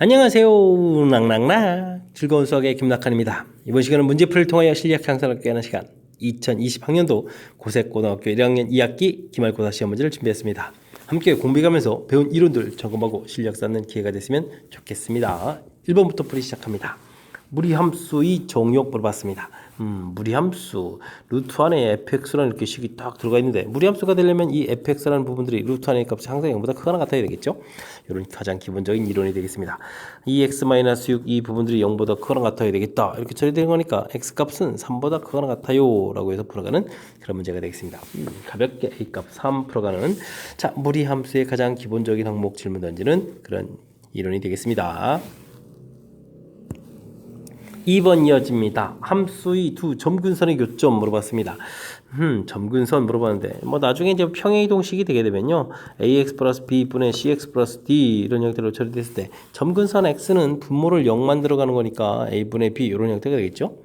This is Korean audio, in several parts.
안녕하세요. 낭낭락 즐거운 수학의 김낙한입니다. 이번 시간은 문제풀이를 통하여 실력 향상을 얻게 하는 시간 2020학년도 고색고등학교 1학년 2학기 기말고사 시험 문제를 준비했습니다. 함께 공부해가면서 배운 이론들 점검하고 실력 쌓는 기회가 됐으면 좋겠습니다. 1번부터 풀이 시작합니다. 무리함수의 정의역 물어봤습니다. 무리함수 루트 안에 fx라는 이렇게 식이 딱 들어가 있는데 무리함수가 되려면 이 fx라는 부분들이 루트 안의 값이 항상 0보다 크거나 같아야 되겠죠. 이런 가장 기본적인 이론이 되겠습니다. 2x-6 이 부분들이 0보다 크거나 같아야 되겠다. 이렇게 처리되는 거니까 x값은 3보다 크거나 같아요 라고 해서 풀어가는 그런 문제가 되겠습니다. 가볍게 a값 3 풀어가는 자 무리함수의 가장 기본적인 항목 질문 던지는 그런 이론이 되겠습니다. 2번 이어집니다. 함수의 두 점근선의 교점 물어봤습니다. 점근선 물어봤는데 뭐 나중에 이제 평행이동식이 되게 되면요 ax 플러스 b분의 cx 플러스 d 이런 형태로 처리됐을 때 점근선 x는 분모를 0 만들어가는 거니까 a분의 b 이런 형태가 되겠죠.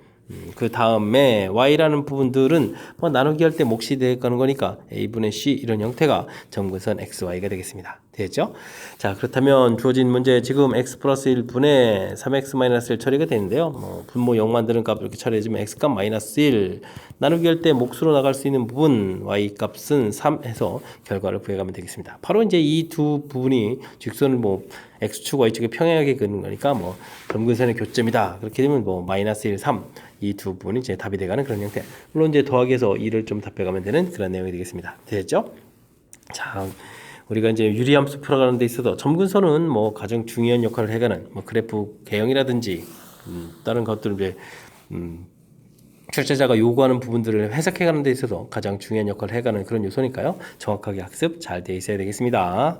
그 다음에 y라는 부분들은 뭐 나누기 할 때 몫이 되어가는 거니까 a분의 c 이런 형태가 점근선 xy가 되겠습니다. 되겠죠? 자 그렇다면 주어진 문제 지금 x 플러스 1분의 3x 마이너스 1 처리가 되는데요. 분모 0 만드는 값 이렇게 처리해주면 x값 마이너스 1 나누기 할 때 몫으로 나갈 수 있는 부분 y값은 3 해서 결과를 구해가면 되겠습니다. 바로 이제 이 두 부분이 직선을 뭐 x축 y축에 평행하게 그는 거니까 뭐 점근선의 교점이다. 그렇게 되면 뭐 마이너스 1, 3 이 두 부분이 이제 답이 돼가는 그런 형태. 물론 이제 더하기해서 2를 좀 답해가면 되는 그런 내용이 되겠습니다. 됐죠? 자, 우리가 이제 유리함수 풀어가는 데 있어서 점근선은 뭐 가장 중요한 역할을 해가는 뭐 그래프 개형이라든지 다른 것들은 이제 출제자가 요구하는 부분들을 해석해가는 데 있어서 가장 중요한 역할을 해가는 그런 요소니까요. 정확하게 학습 잘 돼 있어야 되겠습니다.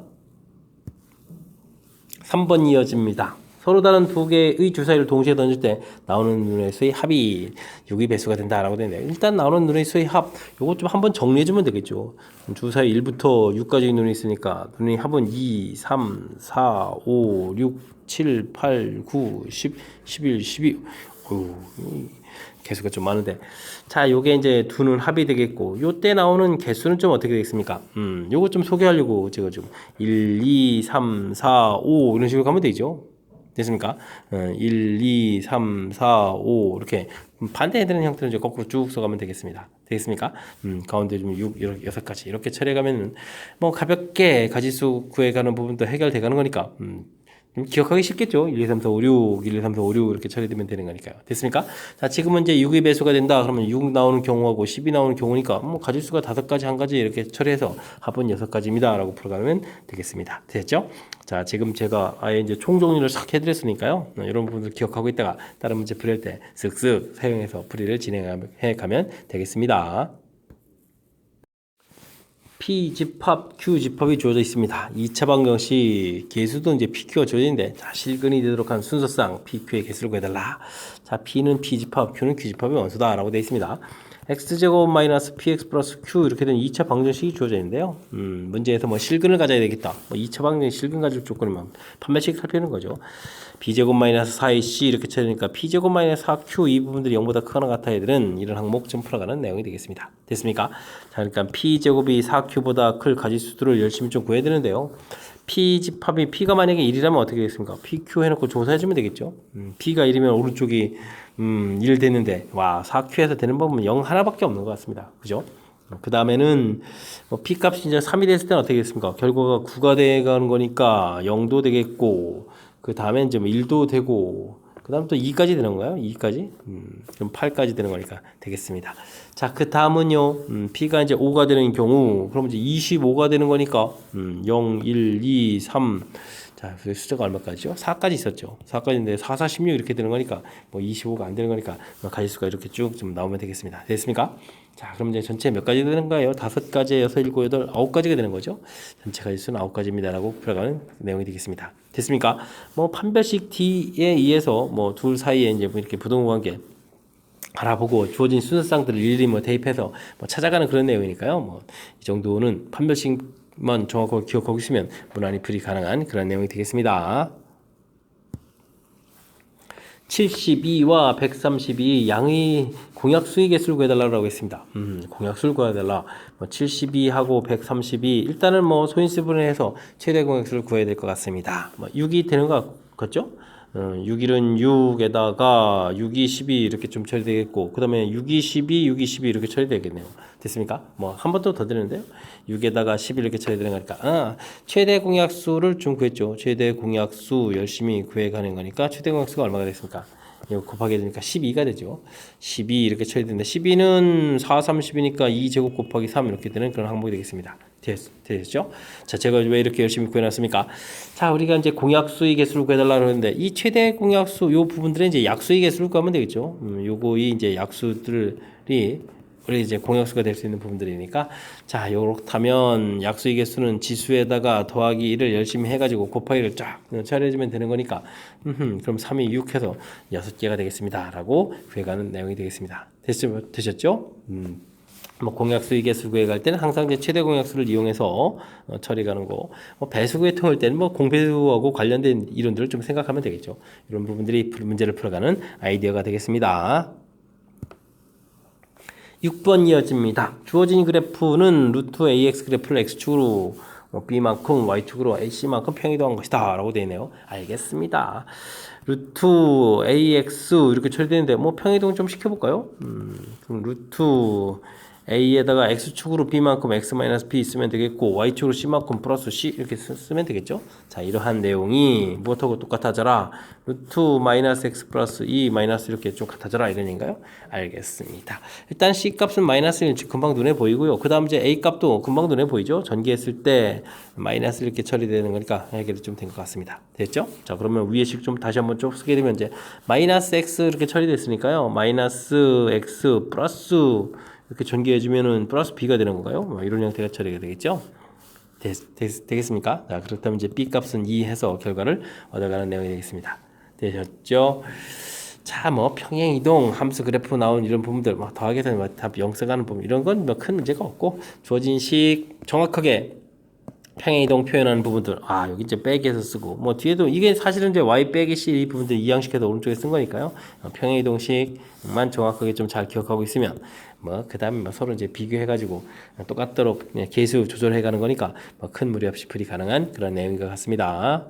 3번 이어집니다. 서로 다른 두 개의 주사위를 동시에 던질 때 나오는 눈의 수의 합이 6의 배수가 된다라고 되는데 일단 나오는 눈의 수의 합 요거 좀 한번 정리해주면 되겠죠. 주사위 1부터 6까지 눈이 있으니까 눈의 합은 2, 3, 4, 5, 6, 7, 8, 9, 10, 11, 12 개수가 좀 많은데 자 요게 이제 두 눈 합이 되겠고 요때 나오는 개수는 좀 어떻게 되겠습니까? 요거 좀 소개하려고 제가 좀 1, 2, 3, 4, 5 이런 식으로 가면 되죠. 됐습니까? 1, 2, 3, 4, 5 이렇게 반대해드리는 형태로 이제 거꾸로 쭉 써가면 되겠습니다. 되겠습니까? 가운데 좀 6, 이렇게 6가지 이렇게 처리해가면 뭐 가볍게 가지수 구해가는 부분도 해결돼가는 거니까 기억하기 쉽겠죠? 1, 2, 3, 4, 5, 6, 1, 2, 3, 4, 5, 6 이렇게 처리되면 되는 거니까요. 됐습니까? 자, 지금은 이제 6의 배수가 된다. 그러면 6 나오는 경우하고 10이 나오는 경우니까 뭐 가지수가 5가지, 1가지 이렇게 처리해서 합은 6가지입니다. 라고 풀어가면 되겠습니다. 됐죠? 자, 지금 제가 아예 이제 총정리를 싹 해드렸으니까요. 이런 부분들 기억하고 있다가 다른 문제 풀릴 때 쓱쓱 사용해서 풀이를 진행해 가면 되겠습니다. P집합, Q집합이 주어져 있습니다. 2차 방정식 개수도 이제 PQ가 주어져 있는데 자, 실근이 되도록 한 순서상 PQ의 개수를 구해달라. 자, P는 P집합, Q는 Q집합의 원소다 라고 되어 있습니다. X제곱 마이너스 PX 플러스 Q 이렇게 된 2차 방정식이 주어져 있는데요. 문제에서 뭐 실근을 가져야 되겠다. 뭐 2차 방정식 실근 가질 조건이면 판매식 살피는 거죠. B제곱 마이너스 4AC 이렇게 쳐니까 P제곱 마이너스 4Q 이 부분들이 0보다 크거나 같아야 되는 이런 항목 좀 풀어가는 내용이 되겠습니다. 됐습니까? 자, 그러니까 P제곱이 4Q보다 클 가지수들을 열심히 좀 구해야 되는데요. P집합이 P가 만약에 1이라면 어떻게 되겠습니까? PQ 해놓고 조사해주면 되겠죠. P가 1이면 오른쪽이 1 되는데 와 4Q에서 되는 법은 0 하나밖에 없는 것 같습니다. 그죠? 그 다음에는 뭐 P값이 이제 3이 됐을 때는 어떻게 되겠습니까? 결과가 9가 돼가는 거니까 0도 되겠고 그 다음에 이제 뭐 1도 되고 그 다음 또 2까지 되는 거예요. 2까지? 그럼 8까지 되는 거니까 되겠습니다. 자, 그 다음은요. P가 이제 5가 되는 경우 그럼 이제 25가 되는 거니까 0, 1, 2, 3 자, 숫자가 얼마까지죠? 4까지 있었죠. 4까지인데 4, 4, 16 이렇게 되는 거니까 뭐 25가 안 되는 거니까 가지수가 이렇게 쭉 좀 나오면 되겠습니다. 됐습니까? 자, 그럼 이제 전체 몇 가지 되는 거예요? 5가지, 6, 7, 8, 9가지가 되는 거죠. 전체 가지수는 9가지입니다라고 풀어가는 내용이 되겠습니다. 됐습니까? 뭐 판별식 D에 의해서 뭐 둘 사이에 이제 뭐 이렇게 부동호 관계 알아보고 주어진 순서상들을 일일이 뭐 대입해서 뭐 찾아가는 그런 내용이니까요. 뭐 이 정도는 판별식만 정확하게 기억하고 있으면 무난히 풀이 가능한 그런 내용이 되겠습니다. 72와 132 양의 공약 수의 개수를 구해달라고 했습니다. 공약 수를 구해달라. 뭐 72하고 132 일단은 뭐 소인수분해서 최대 공약 수를 구해야 될 것 같습니다. 뭐 6이 되는 것 같고 그렇죠? 6일은 6에다가 6이 12 이렇게 좀 처리되겠고 그 다음에 6이 12, 6이 12 이렇게 처리되겠네요. 됐습니까? 뭐 한 번 더 되는데요. 6에다가 12 이렇게 처리되는 거니까 최대 공약수를 좀 구했죠. 최대 공약수 열심히 구해가는 거니까 최대 공약수가 얼마가 됐습니까? 이거 곱하게 되니까 12가 되죠. 12 이렇게 처리되는데 12는 4, 30이니까 2제곱 곱하기 3 이렇게 되는 그런 항목이 되겠습니다. 됐죠? 자, 제가 왜 이렇게 열심히 구해놨습니까? 자, 우리가 이제 공약수의 개수를 구해달라고 하는데 이 최대 공약수 요 부분들은 이제 약수의 개수를 구하면 되겠죠. 요거이 이제 약수들이 우리 이제 공약수가 될 수 있는 부분들이니까 자, 요렇다면 약수의 개수는 지수에다가 더하기 1을 열심히 해가지고 곱하기를 쫙 처리해주면 되는 거니까 그럼 3이 6 해서 6개가 되겠습니다 라고 구해가는 내용이 되겠습니다. 되셨죠? 뭐 공약수의 개수 구해갈 때는 항상 이제 최대 공약수를 이용해서 처리가는 거. 배수 구해통할 때는 뭐 공배수하고 관련된 이론들을 좀 생각하면 되겠죠. 이런 부분들이 문제를 풀어가는 아이디어가 되겠습니다. 6번 이어집니다. 주어진 그래프는 루트 AX 그래프를 X축으로 B만큼 Y축으로 AC만큼 평이동한 것이다 라고 되어 있네요. 알겠습니다. 루트 AX 이렇게 처리되는데 뭐 평이동 좀 시켜볼까요? 그럼 루트 A에다가 X축으로 B만큼 X-B 쓰면 되겠고 Y축으로 C만큼 플러스 C 이렇게 쓰면 되겠죠. 자, 이러한 내용이 무엇하고 똑같아져라? 루트 마이너스 X 플러스 E 마이너스 이렇게 좀 같아져라 이런 얘기인가요? 알겠습니다. 일단 C 값은 마이너스 1 금방 눈에 보이고요. 그 다음 이제 A 값도 금방 눈에 보이죠. 전개했을 때 마이너스 이렇게 처리되는 거니까 해결이 좀 된 것 같습니다. 됐죠? 자, 그러면 위에 식 좀 다시 한번 쭉 쓰게 되면 이제 마이너스 X 이렇게 처리됐으니까요. 마이너스 X 플러스 이렇게 전개해주면은 플러스 B가 되는 건가요? 뭐 이런 형태가 처리가 되겠죠? 되겠습니까? 자, 그렇다면 이제 B 값은 2 해서 결과를 얻어가는 내용이 되겠습니다. 되셨죠? 자, 뭐 평행 이동 함수 그래프 나온 이런 부분들 막 더하기 해서 다 영성하는 부분 이런 건 뭐 큰 문제가 없고 주어진 식 정확하게 평행 이동 표현하는 부분들 여기 이제 빼기해서 쓰고 뭐 뒤에도 이게 사실은 이제 y 빼기 c 이 부분들 이항식해서 오른쪽에 쓴 거니까요. 평행 이동식만 정확하게 좀 잘 기억하고 있으면 뭐 그다음에 뭐 서로 이제 비교해 가지고 똑같도록 그냥 계수 조절해 가는 거니까 뭐 큰 무리 없이 풀이 가능한 그런 내용인 것 같습니다.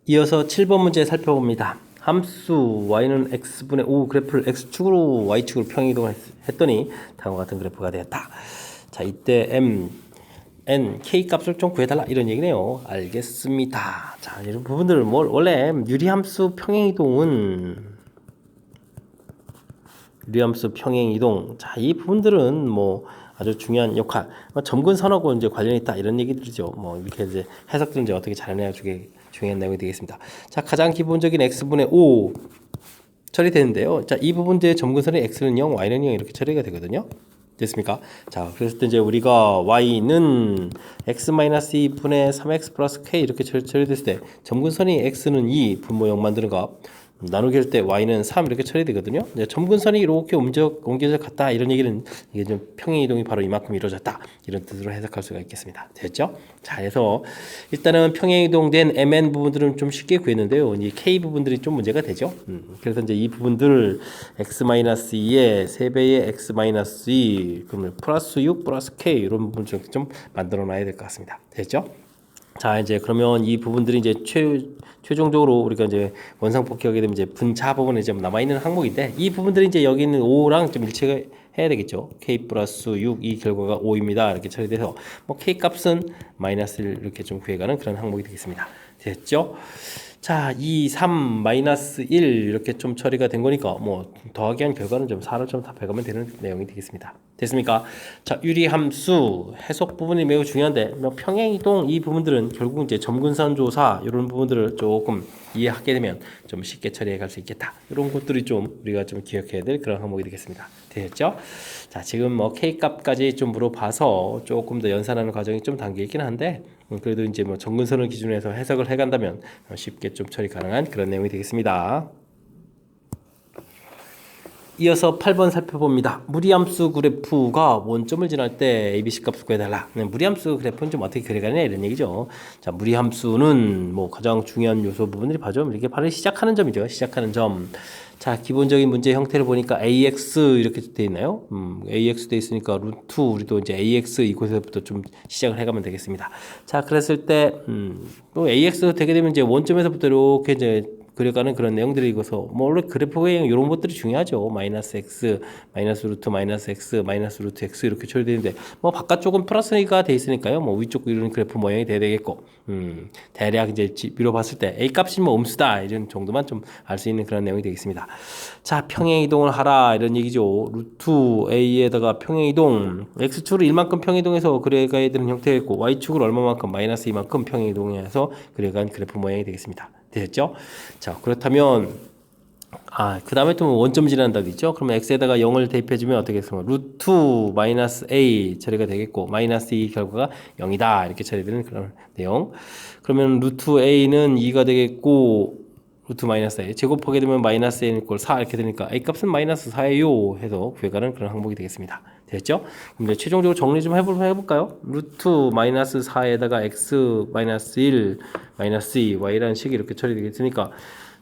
이어서 7번 문제 살펴봅니다. 함수 y는 x분의 5 그래프를 x축으로 y축으로 평행이동을 했더니 다음과 같은 그래프가 되었다. 자, 이때 n, k 값을 좀 구해달라 이런 얘기네요. 알겠습니다. 자, 이런 부분들을 원래 유리함수 평행이동 자, 이 부분들은 뭐 아주 중요한 역할 점근선하고 이제 관련이 있다 이런 얘기들이죠. 뭐 이렇게 이제 해석들은 이제 어떻게 잘해내야 중요한 내용이 되겠습니다. 자, 가장 기본적인 x분의 5 처리되는데요. 자, 이 부분들의 점근선의 x는 0, y는 0 이렇게 처리가 되거든요. 됐습니까? 자, 그랬을 때 이제 우리가 y는 x-2분의 3x 플러스 k 이렇게 처리됐을 때 점근선이 x는 2, 분모 0 만드는 거 나누기 할 때 y는 3 이렇게 처리되거든요. 이제 점근선이 이렇게 옮겨져 갔다 이런 얘기는 이게 좀 평행 이동이 바로 이만큼 이루어졌다 이런 뜻으로 해석할 수가 있겠습니다. 됐죠? 자, 해서 일단은 평행 이동된 mn 부분들은 좀 쉽게 구했는데요. 이 k 부분들이 좀 문제가 되죠. 그래서 이제 이 부분들 x-2에 3배의 x-2 그러면 플러스 6 플러스 k 이런 부분 좀 만들어 놔야 될 것 같습니다. 됐죠? 자, 이제 그러면 이 부분들이 이제 최종적으로 우리가 이제 원상복귀하게 되면 이제 분차 부분에 좀 남아있는 항목인데 이 부분들이 이제 여기 있는 5랑 좀 일치가 해야 되겠죠. k 플러스 6 이 결과가 5입니다. 이렇게 처리돼서 뭐 k 값은 마이너스를 이렇게 좀 구해가는 그런 항목이 되겠습니다. 됐죠? 자, 2, 3, 마이너스 1 이렇게 좀 처리가 된 거니까 뭐 더하기 한 결과는 좀 4를 좀 답해가면 되는 내용이 되겠습니다. 됐습니까? 자, 유리함수 해석 부분이 매우 중요한데 뭐 평행이동 이 부분들은 결국 이제 점근선 조사 이런 부분들을 조금 이해하게 되면 좀 쉽게 처리해 갈 수 있겠다. 이런 것들이 좀 우리가 좀 기억해야 될 그런 항목이 되겠습니다. 되셨죠? 자, 지금 뭐 K 값까지 좀 물어봐서 조금 더 연산하는 과정이 좀 담겨 있긴 한데 그래도 이제 뭐 점근선을 기준으로 해서 해석을 해간다면 쉽게 좀 처리 가능한 그런 내용이 되겠습니다. 이어서 8번 살펴봅니다. 무리함수 그래프가 원점을 지날 때 ABC 값을 구해달라. 무리함수 그래프는 좀 어떻게 그려가느냐 이런 얘기죠. 자, 무리함수는 뭐 가장 중요한 요소 부분들이 바로 이렇게 바로 시작하는 점이죠. 시작하는 점. 자, 기본적인 문제 형태를 보니까 AX 이렇게 돼 있나요? AX 돼 있으니까 루트 우리도 이제 AX 이곳에서부터 좀 시작을 해가면 되겠습니다. 자, 그랬을 때 또 AX 되게 되면 이제 원점에서부터 이렇게 이제 그려가는 그런 내용들이 있어서 뭐 원래 그래프 외형 이런 것들이 중요하죠. 마이너스 x, 마이너스 루트 마이너스 x, 마이너스 루트 x 이렇게 처리되는데 뭐 바깥쪽은 플러스가 돼 있으니까요. 뭐 위쪽 이런 그래프 모양이 돼야 되겠고 대략 이제 미로 봤을 때 a 값이 뭐 음수다 이런 정도만 좀 알 수 있는 그런 내용이 되겠습니다. 자, 평행 이동을 하라 이런 얘기죠. 루트 a에다가 평행 이동 x축으로 1만큼 평행 이동해서 그려가야 되는 형태였고 y축으로 얼마만큼 마이너스 2만큼 평행 이동해서 그려간 그래프 모양이 되겠습니다. 되셨죠? 자, 그렇다면 그 다음에 또 원점 지난다고 있죠? 그러면 x에다가 0을 대입해주면 어떻게 되겠습니까? 루트 마이너스 a 처리가 되겠고 마이너스 2 결과가 0이다 이렇게 처리되는 그런 내용. 그러면 루트 a는 2가 되겠고 루트 마이너스 a 제곱하게 되면 마이너스 a는 이꼴 4 이렇게 되니까 a 값은 마이너스 4예요 해서 구해가는 그런 항목이 되겠습니다. 됐죠? 그럼 이제 최종적으로 정리 좀 해볼까요? 루트 마이너스 4에다가 x 마이너스 1 마이너스 2 y라는 식이 이렇게 처리되겠으니까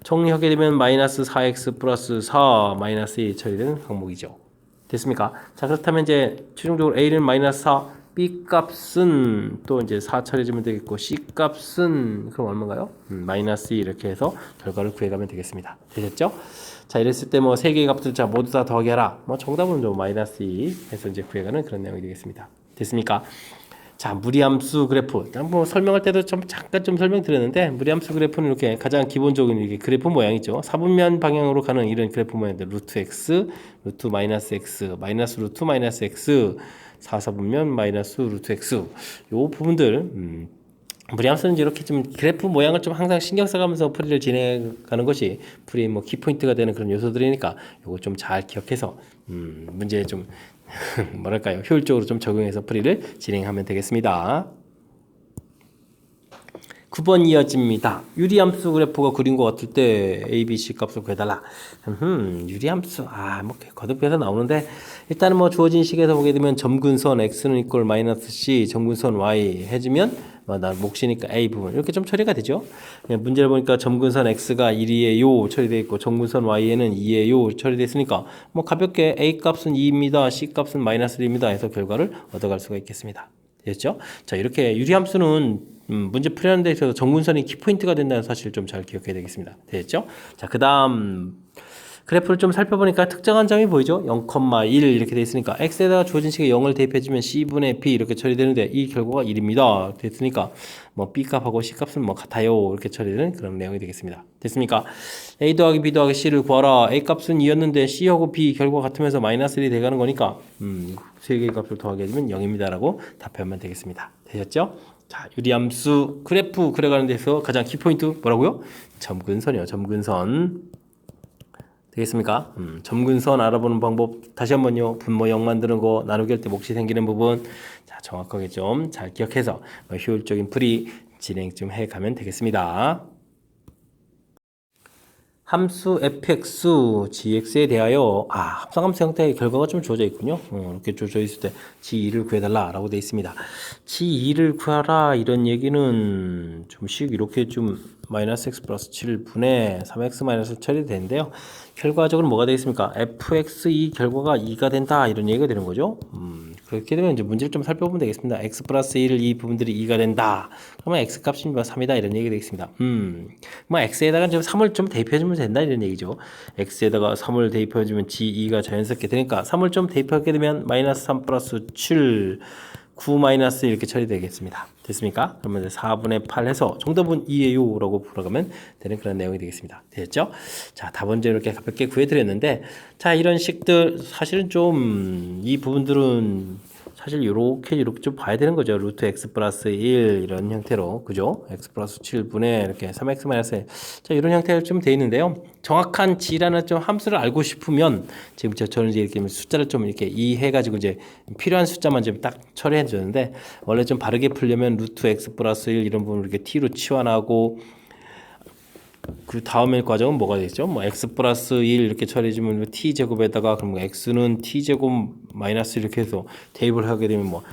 정리하게 되면 마이너스 4x 플러스 4 마이너스 2 처리되는 항목이죠. 됐습니까? 자, 그렇다면 이제 최종적으로 a는 마이너스 4 B 값은 또 이제 4 처리해주면 되겠고 C 값은 그럼 얼마인가요? 마이너스 2 이렇게 해서 결과를 구해가면 되겠습니다. 되셨죠? 자, 이랬을 때 뭐 세 개의 값들 자 모두 다 더하기 하라. 뭐 정답은 좀 마이너스 2 해서 이제 구해가는 그런 내용이 되겠습니다. 됐습니까? 자, 무리함수 그래프. 뭐 설명할 때도 좀 잠깐 좀 설명드렸는데 무리함수 그래프는 이렇게 가장 기본적인 이게 그래프 모양이죠. 사분면 방향으로 가는 이런 그래프 모양인데 루트 x, 루트 마이너스 x, 마이너스 루트 마이너스 x, 4사분면 마이너스 루트 x. 요 부분들 무리함수는 이렇게 좀 그래프 모양을 좀 항상 신경 써가면서 풀이를 진행하는 것이 풀이 뭐 키포인트가 되는 그런 요소들이니까 요거 좀 잘 기억해서 문제에 좀 뭐랄까요 효율적으로 좀 적용해서 풀이를 진행하면 되겠습니다. 9번 이어집니다. 유리함수 그래프가 그린 것 같을 때 A, B, C 값을 구해달라. 유리함수 뭐 거듭해서 나오는데 일단은 뭐 주어진 식에서 보게 되면 점근선 x는 이꼴 마이너스 c, 점근선 y 해주면 나 몫이니까 a 부분 이렇게 좀 처리가 되죠. 문제를 보니까 점근선 x가 1이에요 처리되어 있고 점근선 y에는 2에요 처리되어 있으니까 뭐 가볍게 a 값은 2입니다, c 값은 마이너스 1입니다 해서 결과를 얻어갈 수가 있겠습니다. 됐죠? 자, 이렇게 유리함수는 문제 풀이하는 데 있어서 정근선이 키포인트가 된다는 사실을 좀 잘 기억해야 되겠습니다. 됐죠? 자, 그 다음 그래프를 좀 살펴보니까 특정한 점이 보이죠? 0,1 이렇게 돼 있으니까 x에다가 주어진 식에 0을 대입해주면 c분의 b 이렇게 처리되는데 이 결과가 1입니다. 됐으니까 뭐 b 값하고 c 값은 뭐 같아요 이렇게 처리되는 그런 내용이 되겠습니다. 됐습니까? a 더하기 b 더하기 c를 구하라. a 값은 2였는데 c하고 b 결과 같으면서 마이너스 1이 돼가는 거니까 세 개의 값을 더하게 해주면 0입니다 라고 답하면 되겠습니다. 되셨죠? 자, 유리함수 그래프 그려가는 데서 가장 키포인트 뭐라고요? 점근선이요. 점근선. 되겠습니까? 점근선 알아보는 방법 다시 한번요. 분모 0 만드는 거 나누기 할 때 몫이 생기는 부분 자 정확하게 좀 잘 기억해서 효율적인 풀이 진행 좀 해가면 되겠습니다. 함수 fx, gx에 대하여 합성함수 형태의 결과가 좀 주어져 있군요. 이렇게 주어져 있을 때 g2를 구해달라 라고 되어 있습니다. g2를 구하라 이런 얘기는 좀씩 이렇게 좀 마이너스 x 플러스 7분의 3x 마이너스 처리되는데요. 결과적으로 뭐가 되겠습니까? fx 이 결과가 2가 된다 이런 얘기가 되는 거죠. 그렇게 되면 이제 문제를 좀 살펴보면 되겠습니다. x 플러스 1 이 부분들이 2가 된다. 그러면 x 값이 3이다 이런 얘기가 되겠습니다. 뭐 x에다가 좀 3을 좀 대입해주면 된다 이런 얘기죠. x에다가 3을 대입해주면 g2가 자연스럽게 되니까 3을 좀 대입하게 되면 마이너스 3 플러스 7 9 마이너스 이렇게 처리되겠습니다. 됐습니까? 그러면 4분의 8 해서 정답은 2예요 라고 풀어가면 되는 그런 내용이 되겠습니다. 됐죠? 자, 답은 이렇게 가볍게 구해드렸는데 자, 이런 식들 사실은 좀 이 부분들은 사실 이렇게 좀 봐야 되는 거죠. 루트 x 플러스 1 이런 형태로 그죠? x 플러스 7분의 이렇게 3x 마이너스 1 자, 이런 형태로 좀 돼 있는데요. 정확한 g라는 좀 함수를 알고 싶으면 지금 저는 이제 이렇게 숫자를 좀 이렇게 이해가지고 이제 필요한 숫자만 좀 딱 처리해 주는데 원래 좀 바르게 풀려면 루트 x 플러스 1 이런 부분을 이렇게 t로 치환하고 그 다음에 과정은 뭐가 되겠죠? 뭐 x 플러스 1 이렇게 처리해주면 t 제곱에다가 그럼 x는 t 제곱 마이너스 이렇게 해서 대입을 하게 되면 뭐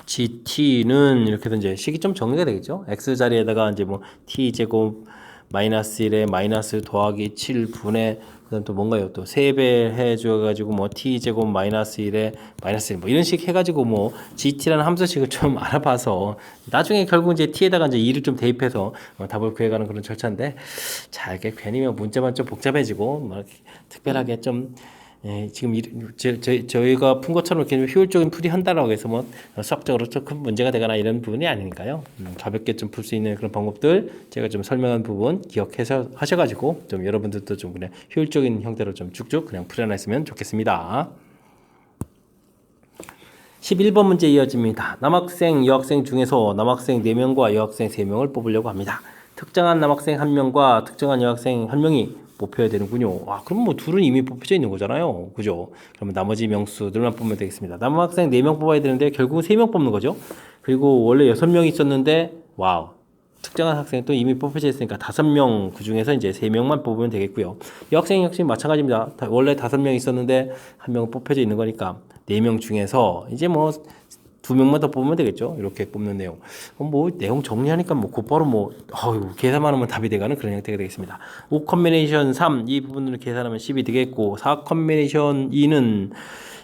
GT는 이렇게 해서 이제 식이 좀 정리가 되겠죠? X 자리에다가 이제 뭐 T 제곱 마이너스 1에 마이너스 더하기 7분의 그다음 또 뭔가요? 또 3배 해줘가지고 뭐 T 제곱 마이너스 1에 마이너스 1 뭐 이런 식 해가지고 뭐 GT라는 함수식을 좀 알아봐서 나중에 결국 이제 T에다가 이제 2를 좀 대입해서 답을 구해가는 그런 절차인데 자 이게 괜히 뭐 문제만 좀 복잡해지고 뭐 이렇게 특별하게 좀 예, 지금 저희가 푼 것처럼 이렇게 효율적인 풀이 한다라고 해서 뭐 수학적으로 좀 큰 문제가 되거나 이런 부분이 아니니까요. 가볍게 좀 풀 수 있는 그런 방법들 제가 좀 설명한 부분 기억해서 하셔가지고 좀 여러분들도 좀 그냥 효율적인 형태로 좀 쭉쭉 그냥 풀어냈으면 좋겠습니다. 11번 문제 이어집니다. 남학생, 여학생 중에서 남학생 4명과 여학생 3명을 뽑으려고 합니다. 특정한 남학생 1명과 특정한 여학생 1명이 뽑혀야 되는군요. 아, 그럼 뭐 둘은 이미 뽑혀져 있는 거잖아요. 그죠? 그러면 나머지 명수들만 뽑으면 되겠습니다. 남학생 4명 뽑아야 되는데 결국은 3명 뽑는 거죠. 그리고 원래 6명이 있었는데 와우. 특정한 학생이 또 이미 뽑혀져 있으니까 5명 그 중에서 이제 3명만 뽑으면 되겠고요. 여학생 역시 마찬가지입니다. 원래 5명 있었는데 1명은 뽑혀져 있는 거니까 4명 중에서 이제 뭐 2명만 더 뽑으면 되겠죠. 이렇게 뽑는 내용. 뭐 내용 정리하니까 뭐 곧바로 뭐 계산만 하면 답이 돼가는 그런 형태가 되겠습니다. 5 컨비네이션 3 이 부분을 계산하면 10이 되겠고 4 컨비네이션 2는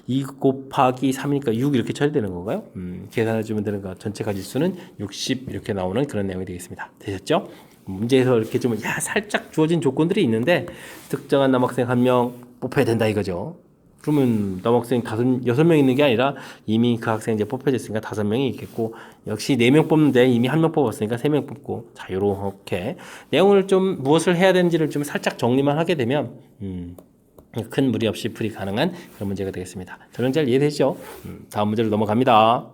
2 곱하기 3이니까 6 이렇게 처리되는 건가요? 계산해주면 되는 거 전체 가지수는 60 이렇게 나오는 그런 내용이 되겠습니다. 되셨죠? 문제에서 이렇게 좀 살짝 주어진 조건들이 있는데 특정한 남학생 1명 뽑혀야 된다 이거죠. 그러면 남학생 6명 있는 게 아니라 이미 그 학생 이제 뽑혀졌으니까 5명이 있겠고 역시 4명 뽑는데 이미 1명 뽑았으니까 3명 뽑고 자 요렇게 내용을 좀 무엇을 해야 되는지를 좀 살짝 정리만 하게 되면 큰 무리 없이 풀이 가능한 그런 문제가 되겠습니다. 저는 잘 이해되시죠? 다음 문제로 넘어갑니다.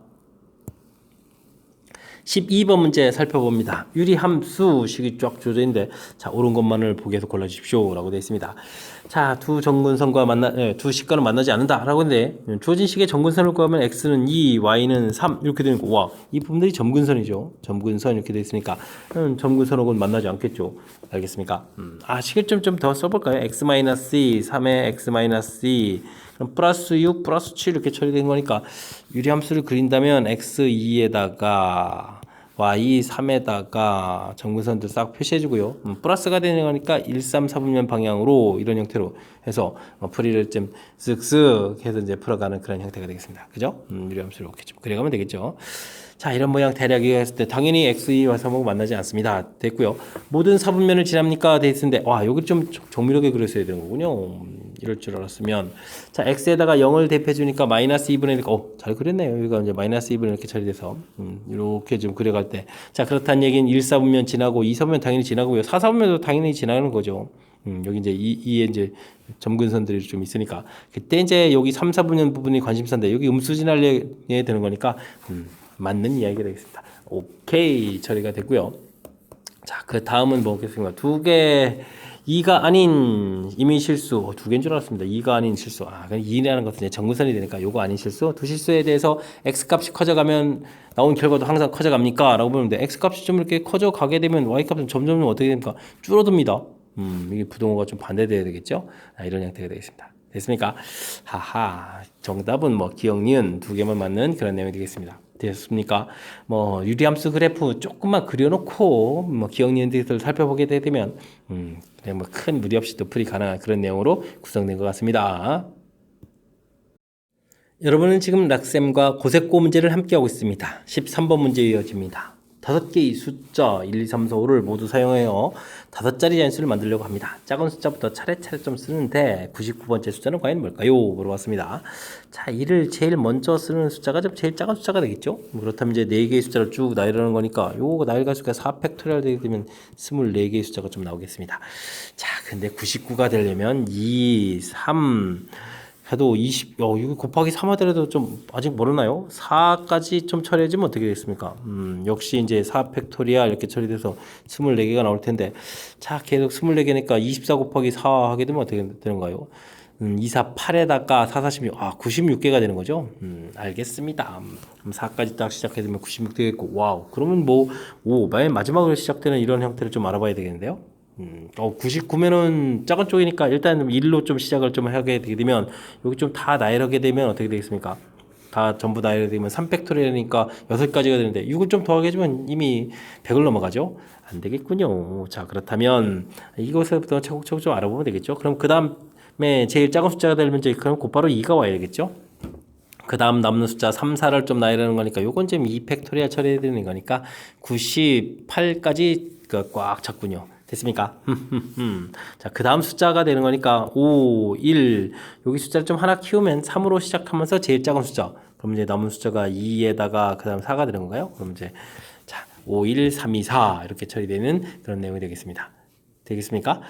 12번 문제 살펴봅니다. 유리함수식이 쫙 주어져 있는데 자 옳은 것만을 보기 위해서 골라주십시오 라고 되어 있습니다. 자 두 정근선과 두 식과는 만나지 않는다 라고 했는데 주어진 식의 정근선을 구하면 x는 2, y는 3 이렇게 되는 거. 와, 이 부분들이 점근선이죠. 점근선 이렇게 되어 있으니까 점근선하고는 만나지 않겠죠. 알겠습니까? 식을 좀 더 써볼까요? x-2, 3의 x-2 그럼 플러스 6, 플러스 7 이렇게 처리된 거니까 유리함수를 그린다면 x2에다가 y3에다가 정근선들 싹 표시해주고요. 플러스가 되는 거니까 1, 3, 4분면 방향으로 이런 형태로 해서 풀이를 좀 쓱쓱 해서 이제 풀어가는 그런 형태가 되겠습니다. 그죠? 유리함수를 이렇게 좀 그려가면 되겠죠. 자, 이런 모양 대략 이해했을 때 당연히 x2와 3하고 만나지 않습니다. 됐고요. 모든 4분면을 지납니까? 돼 있는데 와, 여기 좀 정밀하게 그렸어야 되는 거군요. 이럴 줄 알았으면 자, x에다가 0을 대입해 주니까 마이너스 2분의 1. 잘 그렸네요. 여기가 이제 마이너스 2분의 이렇게 처리돼서 이렇게 좀 그려갈 때 자, 그렇다는 얘기는 1, 4분면 지나고 2, 4분면 당연히 지나고요. 4, 4분면도 당연히 지나가는 거죠. 여기 이제 이에 이제 점근선들이 좀 있으니까 그때 이제 여기 3, 4분면 부분이 관심사인데 여기 음수 지날려야 되는 거니까 맞는 이야기가 되겠습니다. 오케이 처리가 되고요. 자, 그 다음은 뭐겠습니까? 2개 2가 아닌 이미 실수 2개인 줄 알았습니다. 2가 아닌 실수. 2라는 것은 이제 정근선이 되니까 요거 아닌 실수. 두 실수에 대해서 x값이 커져가면 나온 결과도 항상 커져갑니까? 라고 보는데 x값이 좀 이렇게 커져가게 되면 y값은 점점 어떻게 됩니까? 줄어듭니다. 이게 부동호가 좀 반대돼야 되겠죠? 이런 형태가 되겠습니다. 됐습니까? 하하. 정답은 뭐 기억, 니은 2개만 맞는 그런 내용이 되겠습니다. 됐습니까? 뭐 유리함수 그래프 조금만 그려놓고 뭐 기억, 니은들을 살펴보게 되면 그냥 뭐 큰 무리 없이 또 풀이 가능한 그런 내용으로 구성된 것 같습니다. 여러분은 지금 락쌤과 고색고 문제를 함께하고 있습니다. 13번 문제 이어집니다. 5개의 숫자 1, 2, 3, 4, 5를 모두 사용하여 5자리 잔수를 만들려고 합니다. 작은 숫자부터 차례차례 좀 쓰는데 99번째 숫자는 과연 뭘까요? 물어봤습니다. 자, 이를 제일 먼저 쓰는 숫자가 좀 제일 작은 숫자가 되겠죠? 그렇다면 이제 4개의 숫자를 쭉 나열하는 거니까 요거 나열 가수가 4팩토리얼 되게 되면 24개의 숫자가 좀 나오겠습니다. 자, 근데 99가 되려면 2, 3 해도 20, 이거 곱하기 3 하더라도 좀 아직 모르나요? 4까지 좀 처리해주면 어떻게 되겠습니까? 역시 이제 4 팩토리얼 이렇게 처리돼서 24개가 나올 텐데, 자, 계속 24개니까 24 곱하기 4 하게 되면 어떻게 되는가요? 248에다가 4, 46, 96개가 되는 거죠. 알겠습니다. 그럼 4까지 딱 시작해 되면 96 되겠고, 와우. 그러면 뭐, 맨 마지막으로 시작되는 이런 형태를 좀 알아봐야 되겠는데요. 99면은 작은 쪽이니까 일단 1로 좀 시작을 좀 하게 되게 되면, 여기 좀 다 나열하게 되면 어떻게 되겠습니까? 다 전부 나열하게 되면 3팩토리얼이니까 6가지가 되는데, 이걸 좀 더하게 해주면 이미 100을 넘어가죠? 안 되겠군요. 자, 그렇다면 이것부터 차곡차곡 좀 알아보면 되겠죠? 그럼 그 다음에 제일 작은 숫자가 되면 이제 그럼 곧바로 2가 와야 되겠죠? 그 다음 남는 숫자 3, 4를 좀 나열하는 거니까 요건 좀 2팩토리얼 처리해야 되는 거니까 98까지 꽉 찼군요. 됐습니까? 자, 그 다음 숫자가 되는 거니까 5, 1 여기 숫자를 좀 하나 키우면 3으로 시작하면서 제일 작은 숫자 그럼 이제 남은 숫자가 2에다가 그 다음 4가 되는 건가요? 그럼 이제 자 5, 1, 3, 2, 4 이렇게 처리되는 그런 내용이 되겠습니다. 되겠습니까?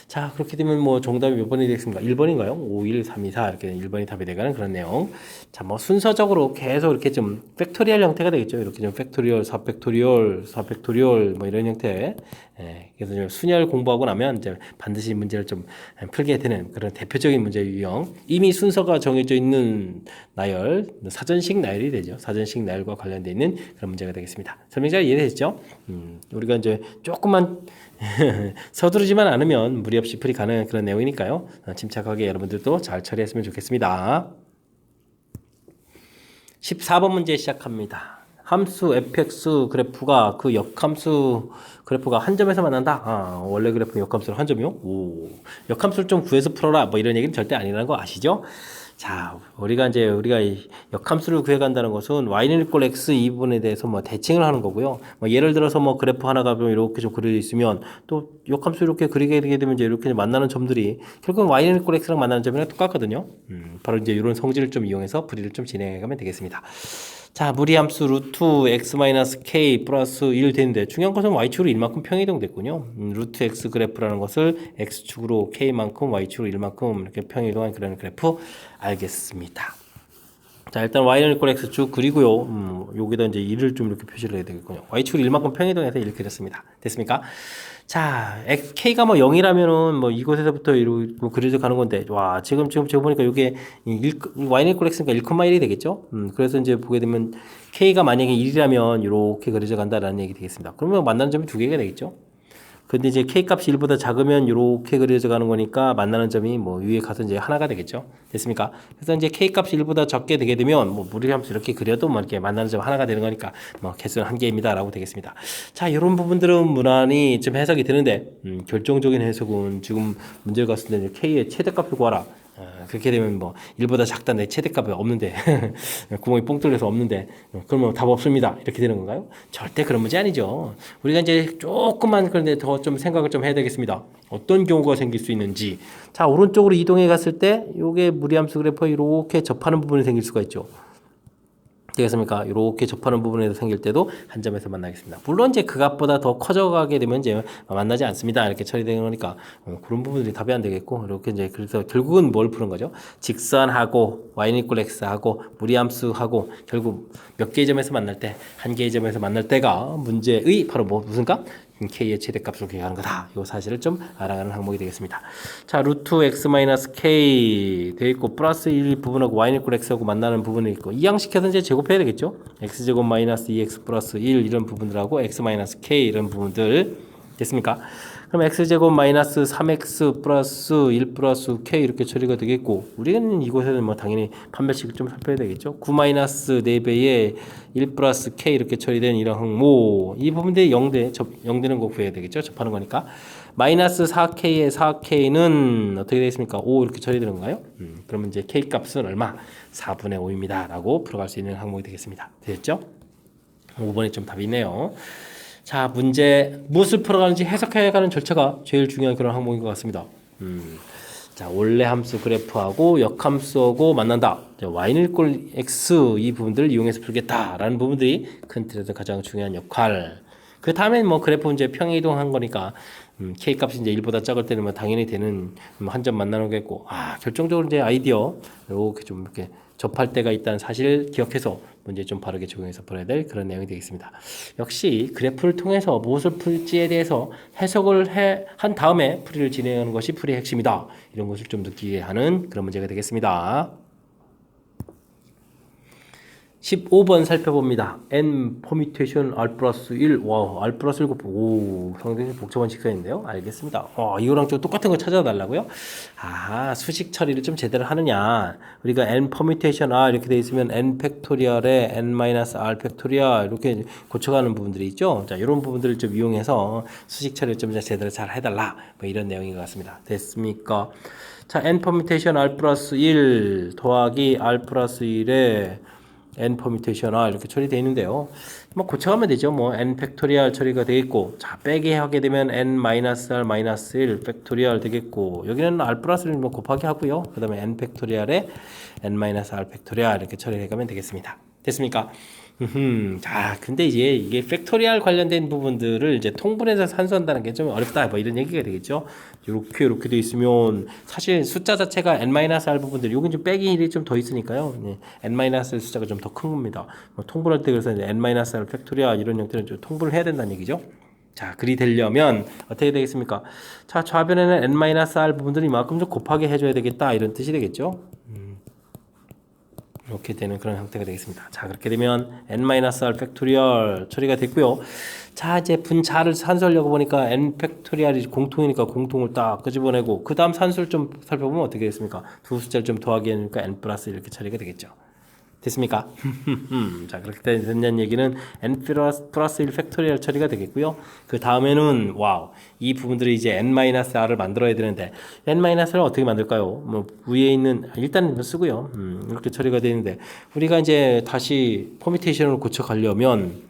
자, 그렇게 되면 뭐 정답이 몇 번이 되겠습니까? 1번인가요? 5, 1, 3, 2, 4 이렇게 1번이 답이 되가는 그런 내용. 자, 뭐 순서적으로 계속 이렇게 좀 팩토리얼 형태가 되겠죠. 이렇게 좀 팩토리얼, 4팩토리얼, 4팩토리얼 뭐 이런 형태. 예, 그래서 좀 순열 공부하고 나면 이제 반드시 문제를 좀 풀게 되는 그런 대표적인 문제 유형. 이미 순서가 정해져 있는 나열, 사전식 나열이 되죠. 사전식 나열과 관련되어 있는 그런 문제가 되겠습니다. 설명 잘 이해되셨죠? 우리가 이제 조금만 서두르지만 않으면 무리 없이 풀이 가능한 그런 내용이니까요. 침착하게 여러분들도 잘 처리했으면 좋겠습니다. 14번 문제 시작합니다. 함수 fx 그래프가 그 역함수 그래프가 한 점에서 만난다. 원래 그래프는 역함수로 한 점이요? 역함수를 좀 구해서 풀어라. 뭐 이런 얘기는 절대 아니라는 거 아시죠? 자, 우리가 이 역함수를 구해간다는 것은 y는 이꼴 x 이 부분에 대해서 뭐 대칭을 하는 거고요. 뭐 예를 들어서 뭐 그래프 하나가 이렇게 좀 그려져 있으면 또 역함수 이렇게 그리게 되게 되면 이제 이렇게 만나는 점들이 결국은 y는 이꼴 x랑 만나는 점이랑 똑같거든요. 바로 이제 이런 성질을 좀 이용해서 풀이를 좀 진행해가면 되겠습니다. 자, 무리함수 루트 x 마이너스 k 플러스 1 되는데 중요한 것은 y축으로 1만큼 평이동됐군요. 루트 x 그래프라는 것을 x축으로 k만큼 y축으로 1만큼 이렇게 평이동한 그런 그래프 알겠습니다. 자, 일단 y는 이꼴 x축 그리고요. 여기다 이제 1을 좀 이렇게 표시를 해야 되겠군요. y축으로 1만큼 평이동해서 이렇게 그렸습니다. 됐습니까? 자, k가 뭐 0이라면은 뭐 이곳에서부터 이렇게 그려져 가는 건데, 와, 지금 제가 보니까 이게 y는 이꼴 x니까 1,1이 되겠죠? 그래서 이제 보게 되면 k가 만약에 1이라면 이렇게 그려져 간다라는 얘기 되겠습니다. 그러면 만나는 점이 두 개가 되겠죠? 근데 이제 k 값이 1보다 작으면 이렇게 그려져 가는 거니까 만나는 점이 뭐 위에 가서 이제 하나가 되겠죠. 됐습니까? 그래서 이제 k 값이 1보다 적게 되게 되면 뭐 무리함수 이렇게 그려도 뭐 이렇게 만나는 점 하나가 되는 거니까 뭐 개수는 한 개입니다라고 되겠습니다. 자, 이런 부분들은 무난히 좀 해석이 되는데 결정적인 해석은 지금 문제를 갔을 때 k의 최대값을 구하라. 그렇게 되면 뭐 1보다 작다 내 최대값이 없는데 구멍이 뽕 뚫려서 없는데 그러면 답 없습니다 이렇게 되는 건가요? 절대 그런 문제 아니죠. 우리가 이제 조금만 그런데 더 좀 생각을 좀 해야 되겠습니다. 어떤 경우가 생길 수 있는지. 자, 오른쪽으로 이동해 갔을 때 요게 무리함수 그래프가 이렇게 접하는 부분이 생길 수가 있죠. 되겠습니까? 이렇게 접하는 부분에서 생길 때도 한 점에서 만나겠습니다. 물론 이제 그것보다 더 커져가게 되면 이제 만나지 않습니다. 이렇게 처리되는 거니까 그런 부분들이 답이 안 되겠고 이렇게 이제 그래서 결국은 뭘 푸는 거죠? 직선하고 y는 이꼴 x하고 무리함수하고 결국 몇 개의 점에서 만날 때 한 개의 점에서 만날 때가 문제의 바로 무슨가? k의 최대값으로 기하는 거다. 이 사실을 좀 알아가는 항목이 되겠습니다. 자, 루트 x 마이너스 k 되어 있고 플러스 1 부분하고 y는 이꼴 x하고 만나는 부분이 있고 이 양식해서 이제 제곱해야 되겠죠. x제곱 마이너스 2x 플러스 1 이런 부분들하고 x 마이너스 k 이런 부분들 됐습니까? 그럼 x제곱 마이너스 3x 플러스 1 플러스 k 이렇게 처리가 되겠고 우리는 이곳에는 뭐 당연히 판별식을 좀 살펴야 되겠죠. 9 마이너스 4배의 1 플러스 k 이렇게 처리된 이런 항목 이 부분들이 0되는 거 구해야 되겠죠. 접하는 거니까 마이너스 4k의 4k는 어떻게 되겠습니까? 5 이렇게 처리되는 건가요? 그러면 이제 k 값은 얼마? 4분의 5입니다 라고 풀어갈 수 있는 항목이 되겠습니다. 됐죠? 5번에 좀 답이 있네요. 자, 문제 무엇을 풀어가는지 해석해가는 절차가 제일 중요한 그런 항목인 것 같습니다. 자, 원래 함수 그래프하고 역함수하고 만난다. y는 이꼴 x 이 부분들을 이용해서 풀겠다라는 부분들이 큰 틀에서 가장 중요한 역할. 그 다음에 뭐 그래프 이제 평이동한 거니까 k 값이 이제 1보다 작을 때는 뭐 당연히 되는 한 점 만나는 거겠고 결정적으로 이제 아이디어 이렇게 좀 이렇게 접할 때가 있다는 사실을 기억해서 문제 좀 바르게 적용해서 풀어야 될 그런 내용이 되겠습니다. 역시 그래프를 통해서 무엇을 풀지에 대해서 해석을 한 다음에 풀이를 진행하는 것이 풀이의 핵심이다. 이런 것을 좀 느끼게 하는 그런 문제가 되겠습니다. 15번 살펴봅니다. n 퍼뮤테이션 r 플러스 1. 와, r 플러스 7. 오, 상당히 복잡한 직선인데요. 알겠습니다. 이거랑 좀 똑같은 거 찾아달라고요? 아, 수식 처리를 좀 제대로 하느냐. 우리가 n 퍼뮤테이션 r 이렇게 돼 있으면 n 팩토리얼에 n 마이너스 r 팩토리얼 이렇게 고쳐가는 부분들이 있죠. 자, 이런 부분들을 좀 이용해서 수식 처리를 좀 제대로 잘 해달라. 뭐 이런 내용인 것 같습니다. 됐습니까? 자, n 퍼뮤테이션 r 플러스 1 더하기 r 플러스 1에 n 퍼뮤테이션 r 이렇게 처리되어 있는데요. 뭐 고쳐가면 되죠. 뭐 n 팩토리얼 처리가 되겠고, 자 빼기 하게 되면 n 마이너스 r 마이너스 1 팩토리얼 되겠고, 여기는 r 플러스를 뭐 곱하기 하고요. 그다음에 n 팩토리얼에 n 마이너스 r 팩토리얼 이렇게 처리해 가면 되겠습니다. 됐습니까? 자, 근데 이제 이게 팩토리얼 관련된 부분들을 이제 통분해서 산수한다는 게 좀 어렵다. 뭐 이런 얘기가 되겠죠. 이렇게 돼 있으면 사실 숫자 자체가 n-r 부분들, 여긴 좀 빼기 1이 좀 더 있으니까요. 네, n-r 숫자가 좀 더 큰 겁니다. 뭐 통분할 때 그래서 이제 n-r 팩토리얼 이런 형태는 좀 통분을 해야 된다는 얘기죠. 자, 그리 되려면 어떻게 되겠습니까? 자, 좌변에는 n-r 부분들이 이만큼 좀 곱하게 해줘야 되겠다. 이런 뜻이 되겠죠. 이렇게 되는 그런 형태가 되겠습니다. 자, 그렇게 되면 n-r 팩토리얼 처리가 됐고요. 자, 이제 분자를 산수하려고 보니까 n 팩토리얼이 공통이니까 공통을 딱 끄집어내고, 그 다음 산수를 좀 살펴보면 어떻게 되겠습니까? 두 숫자를 좀 더하게 하니까 n 플러스 이렇게 처리가 되겠죠. 됐습니까? 자, 그렇게 된다는 얘기는 n 플러스 1 팩토리얼 처리가 되겠고요. 그 다음에는 와우, 이 부분들이 이제 n-r을 만들어야 되는데, n-r을 어떻게 만들까요? 뭐 위에 있는 일단 쓰고요. 이렇게 처리가 되는데, 우리가 이제 다시 퍼뮤테이션을 고쳐가려면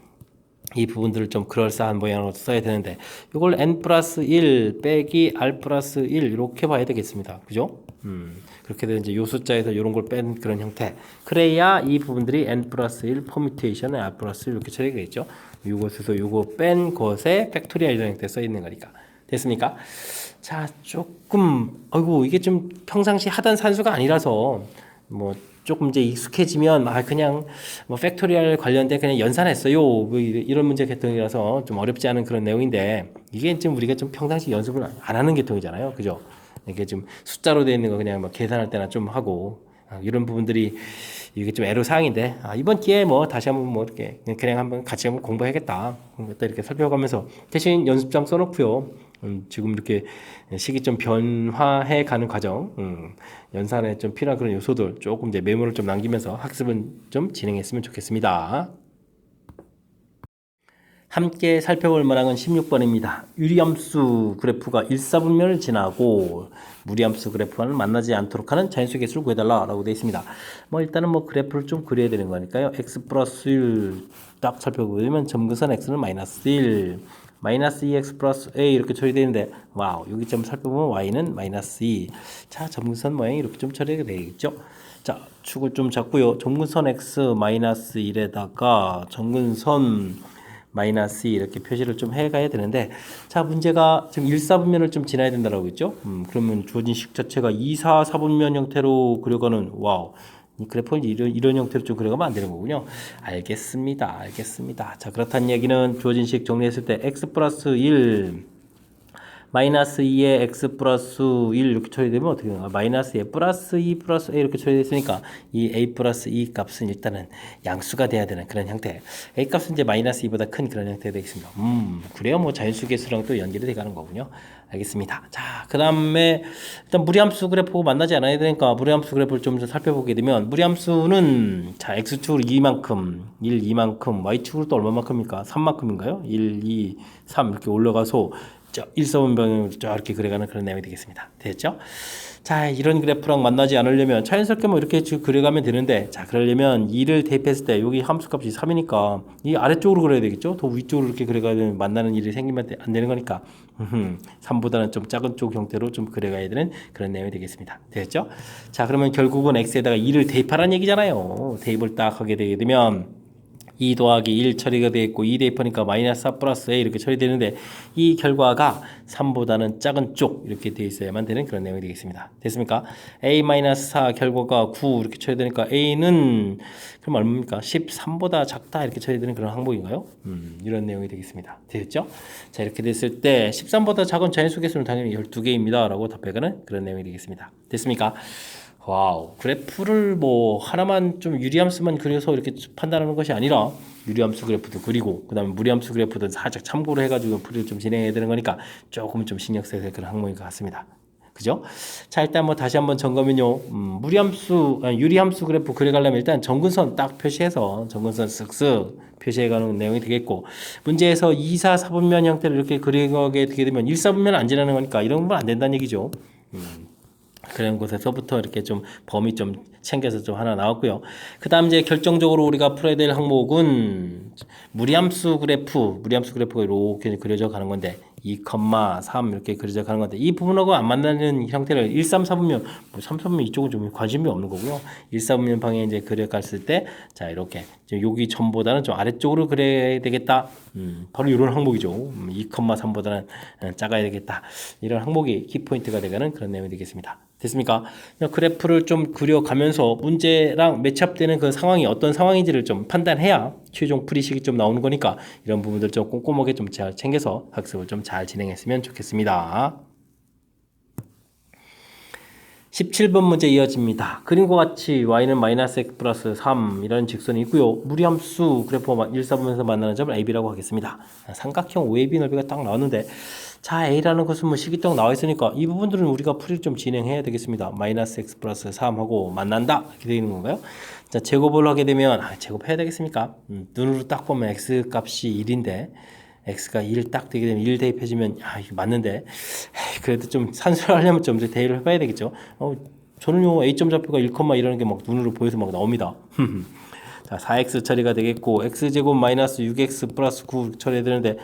이 부분들을 좀 그럴싸한 모양으로 써야 되는데, 이걸 n 플러스 1 빼기 r 플러스 1 이렇게 봐야 되겠습니다. 그죠? 그렇게 되면 이제 요 숫자에서 이런 걸 뺀 그런 형태. 그래야 이 부분들이 n 플러스 1 퍼뮤테이션에 r 플러스 1 이렇게 처리가 되겠죠. 요것에서 요거 뺀 것에 팩토리얼 이런 형태 써 있는 거니까. 됐습니까? 자, 조금 아이고 이게 좀 평상시 하던 산수가 아니라서 뭐 조금 이제 익숙해지면 그냥 뭐 팩토리얼 관련된 그냥 연산했어요. 뭐 이런 문제 계통이라서 좀 어렵지 않은 그런 내용인데, 이게 좀 우리가 좀 평상시 연습을 안 하는 계통이잖아요. 그죠? 이게 좀 숫자로 되어 있는 거 그냥 뭐 계산할 때나 좀 하고, 이런 부분들이 이게 좀 애로 사항인데, 이번 기회에 뭐 다시 한번 뭐 이렇게 그냥 한번 같이 한번 공부해야겠다. 또 이렇게 살펴가면서 대신 연습장 써놓고요. 지금 이렇게 시기 좀 변화해 가는 과정, 연산에 좀 필요한 그런 요소들 조금 이제 메모를 좀 남기면서 학습은 좀 진행했으면 좋겠습니다. 함께 살펴볼 문항은 16번입니다. 유리함수 그래프가 일사분면을 지나고 무리함수 그래프와는 만나지 않도록 하는 자연수의 개수를 구해달라라고 되어 있습니다. 뭐 일단은 뭐 그래프를 좀 그려야 되는 거니까요. x 플러스 1 딱 살펴보면 점근선 x는 마이너스 1, 마이너스 2x 플러스 a 이렇게 처리되는데, 와우, 여기 점 살펴보면 y는 마이너스 2. 자, 점근선 모양이 이렇게 좀 처리가 되겠죠. 자, 축을 좀 잡고요. 점근선 x 마이너스 1에다가 점근선 마이너스 2 이렇게 표시를 좀 해가야 되는데, 자, 문제가 지금 1사분면을 좀 지나야 된다라고 했죠. 그러면 주어진 식 자체가 2, 4, 4분면 형태로 그려가는, 와우, 이 그래프는 이런 형태로 좀 그려가면 안 되는 거군요. 알겠습니다. 자, 그렇다는 얘기는 주어진 식 정리했을 때 x 플러스 1 마이너스 2에 x 플러스 1 이렇게 처리되면 어떻게 되나? 마이너스 2에 플러스 2 플러스 a 이렇게 처리됐으니까 이 a 플러스 2 값은 일단은 양수가 돼야 되는 그런 형태. a 값은 이제 마이너스 2보다 큰 그런 형태가 되겠습니다. 그래요. 뭐 자연수 계수랑 또 연결이 돼가는 거군요. 알겠습니다. 자, 그 다음에 일단 무리함수 그래프 만나지 않아야 되니까 무리함수 그래프를 좀 살펴보게 되면, 무리함수는 자, x축으로 2만큼, 1, 2만큼, y축으로 또 얼마만큼입니까? 3만큼인가요? 1, 2, 3 이렇게 올라가서 자, 일사분면으로 이렇게 그려가는 그런 내용이 되겠습니다. 됐죠? 자, 이런 그래프랑 만나지 않으려면 자연스럽게 뭐 이렇게 그려가면 되는데, 자, 그러려면 2를 대입했을 때 여기 함수값이 3이니까 이 아래쪽으로 그려야 되겠죠? 더 위쪽으로 이렇게 그려가면 만나는 일이 생기면 안 되는 거니까 3보다는 좀 작은 쪽 형태로 좀 그려가야 되는 그런 내용이 되겠습니다. 됐죠? 자, 그러면 결국은 x에다가 2를 대입하라는 얘기잖아요. 대입을 딱 하게 되게 되면 2 더하기 1 처리가 되어 있고 2 대입하니까 마이너스 4 플러스 A 이렇게 처리되는데 이 결과가 3보다는 작은 쪽 이렇게 되어 있어야만 되는 그런 내용이 되겠습니다. 됐습니까? A 마이너스 4 결과가 9 이렇게 처리되니까 A는 그럼 얼마입니까? 13보다 작다 이렇게 처리되는 그런 항목인가요? 이런 내용이 되겠습니다. 되겠죠? 자 이렇게 됐을 때 13보다 작은 자연수 개수는 당연히 12개입니다 라고 답해가는 그런 내용이 되겠습니다. 됐습니까? 와우, 그래프를 뭐 하나만 좀 유리함수만 그려서 이렇게 판단하는 것이 아니라 유리함수 그래프도 그리고 그 다음에 무리함수 그래프도 살짝 참고로 해가지고 풀이를 좀 진행해야 되는 거니까 조금 좀 신경 써야 될 그런 항목인 것 같습니다. 그죠? 자 일단 뭐 다시 한번 점검은요. 유리함수 그래프 그려가려면 일단 정근선 딱 표시해서 정근선 쓱쓱 표시해가는 내용이 되겠고 문제에서 2, 4, 4분면 형태를 이렇게 그리게 되게 되면 1, 4분면 안 지나는 거니까 이런 건 안 된다는 얘기죠. 그런 곳에서부터 이렇게 좀 범위 좀 챙겨서 좀 하나 나왔고요. 그 다음 이제 결정적으로 우리가 풀어야 될 항목은 무리함수 그래프가 이렇게 그려져 가는 건데 2,3 이렇게 그려져 가는 건데 이 부분하고 안 만나는 형태를 1, 3, 4분면 뭐 3, 4분면 이쪽은 좀 관심이 없는 거고요. 1, 4분면 방에 이제 그려갔을 때 자 이렇게 여기 점보다는 좀 아래쪽으로 그려야 되겠다. 바로 이런 항목이죠. 2,3보다는 작아야 되겠다. 이런 항목이 키포인트가 되가는 그런 내용이 되겠습니다. 됐습니까? 그래프를 좀 그려가면서 문제랑 매치업되는 그 상황이 어떤 상황인지를 좀 판단해야 최종 풀이식이 좀 나오는 거니까 이런 부분들 좀 꼼꼼하게 좀 잘 챙겨서 학습을 좀 잘 진행했으면 좋겠습니다. 17번 문제 이어집니다. 그림과 같이 y는 마이너스 x 플러스 3 이라는 직선이 있고요. 무리함수 그래프 1, 4분면에서 만나는 점을 AB라고 하겠습니다. 삼각형 OAB 넓이가 딱 나왔는데 자 A라는 것은 뭐 식이 딱 나와 있으니까 이 부분들은 우리가 풀이를 좀 진행해야 되겠습니다. 마이너스 x 플러스 3하고 만난다 이렇게 되는 건가요? 자 제곱을 하게 되면 제곱해야 되겠습니까? 눈으로 딱 보면 x 값이 1인데 x가 1 딱 되게 되면 1 대입해주면 이게 맞는데 그래도 좀 산수를 하려면 좀 대입을 해봐야 되겠죠. 저는요 a점 좌표가 1,이라는 게 막 눈으로 보여서 막 나옵니다. 자 4x 처리가 되겠고 x제곱 마이너스 6x 플러스 9 처리해야 되는데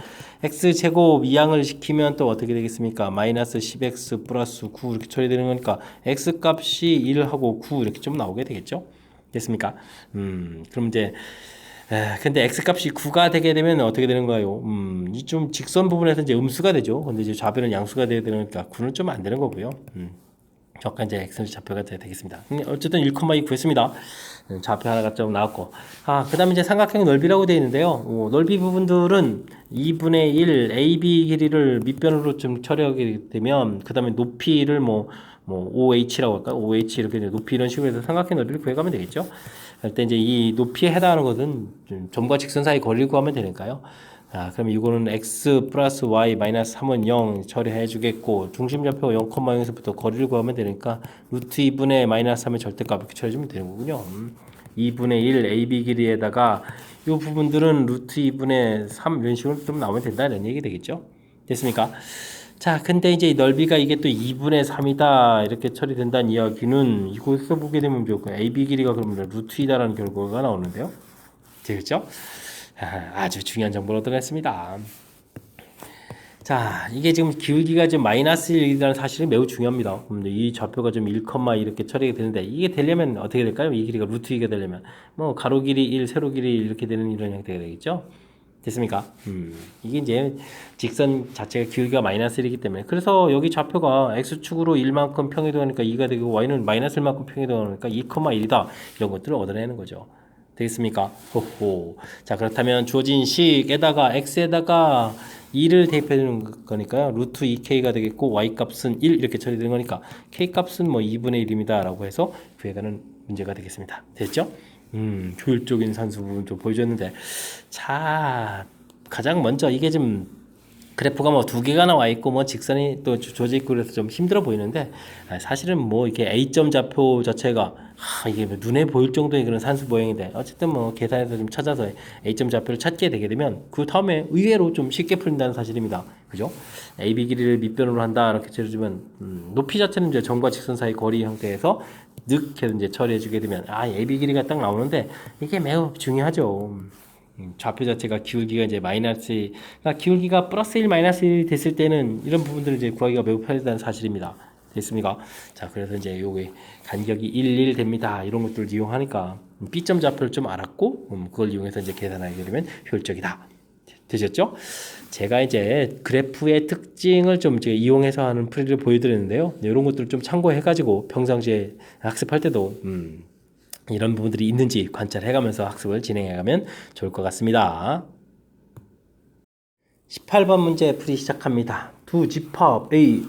x제곱 이항을 시키면 또 어떻게 되겠습니까? 마이너스 10x 플러스 9 이렇게 처리되는 거니까 x값이 1하고 9 이렇게 좀 나오게 되겠죠. 됐습니까? 그럼 이제 근데 x값이 9가 되게 되면 어떻게 되는 거예요? 이 좀 직선 부분에서 이제 음수가 되죠. 근데 이제 좌표는 양수가 되어야 되니까 9는 좀 안 되는 거고요. 정확한 이제 x 좌표가 되겠습니다. 어쨌든 1,2 구했습니다. 좌표 하나가 좀 나왔고. 그 다음에 이제 삼각형 넓이라고 되어 있는데요. 넓이 부분들은 2분의 1 AB 길이를 밑변으로 좀 처리하게 되면, 그 다음에 높이를 뭐 OH라고 할까요? OH 이렇게 높이 이런 식으로 해서 삼각형 넓이를 구해가면 되겠죠. 그때 이제 이 높이에 해당하는 것은 점과 직선 사이 거리를 구하면 되니까요. 그럼 이거는 x 플러스 y 마이너스 3은 0 처리해 주겠고 중심좌표 0,0에서부터 거리를 구하면 되니까 루트 2분의 마이너스 3의 절대값 이렇게 처리해주면 되는 거군요. 2분의 1 AB 길이에다가 이 부분들은 루트 2분의 3 이런 식으로 좀 나오면 된다는 얘기 되겠죠. 됐습니까? 자, 근데 이제 넓이가 이게 또 2분의 3이다 이렇게 처리된다는 이야기는 이곳에서 보게 되면 AB 길이가 그러면 루트 2다라는 결과가 나오는데요. 되겠죠? 아주 중요한 정보를 얻어냈습니다. 자, 이게 지금 기울기가 지금 마이너스 1이라는 사실이 매우 중요합니다. 이 좌표가 좀 1, 이렇게 처리가 되는데 이게 되려면 어떻게 될까요? 이 길이가 루트 2가 되려면 뭐 가로 길이 1, 세로 길이 이렇게 되는 이런 형태가 되겠죠? 됐습니까? 이게 이제 직선 자체가 기울기가 마이너스 1이기 때문에 그래서 여기 좌표가 x축으로 1만큼 평이동하니까 2가 되고 y는 마이너스 1만큼 평이동하니까 2,1이다 이런 것들을 얻어내는 거죠. 되겠습니까? 호호. 자 그렇다면 주어진 식에다가 x에다가 2를 대입해 주는 거니까요. 루트 2k가 되겠고 y값은 1 이렇게 처리되는 거니까 k값은 뭐 2분의 1입니다 라고 해서 구해가는 문제가 되겠습니다. 됐죠? 효율적인 산수 부분 좀 보여줬는데 자 가장 먼저 이게 좀 그래프가 뭐 두 개가 나와 있고 뭐 직선이 또 조져 있고 그래서 좀 힘들어 보이는데 사실은 뭐 이게 A점 좌표 자체가 이게 눈에 보일 정도의 그런 산수 모양인데 어쨌든 뭐 계산해서 좀 찾아서 A점 좌표를 찾게 되게 되면 그 다음에 의외로 좀 쉽게 풀린다는 사실입니다. 그죠? AB 길이를 밑변으로 한다 이렇게 쳐주면 높이 자체는 이제 점과 직선 사이 거리 형태에서 늑해서 이제 처리해주게 되면 AB 길이가 딱 나오는데 이게 매우 중요하죠. 좌표 자체가 기울기가 이제 마이너스, 그러니까 기울기가 플러스 1, 마이너스 1 됐을 때는 이런 부분들을 이제 구하기가 매우 편하다는 사실입니다. 됐습니까? 자, 그래서 이제 요게 간격이 1, 1 됩니다. 이런 것들을 이용하니까 B점 좌표를 좀 알았고 그걸 이용해서 이제 계산하게 되면 효율적이다. 되셨죠? 제가 이제 그래프의 특징을 좀 이제 이용해서 하는 풀이를 보여드렸는데요. 이런 것들을 좀 참고해가지고 평상시에 학습할 때도 이런 부분들이 있는지 관찰해가면서 학습을 진행해가면 좋을 것 같습니다. 18번 문제 풀이 시작합니다. 두 집합 A,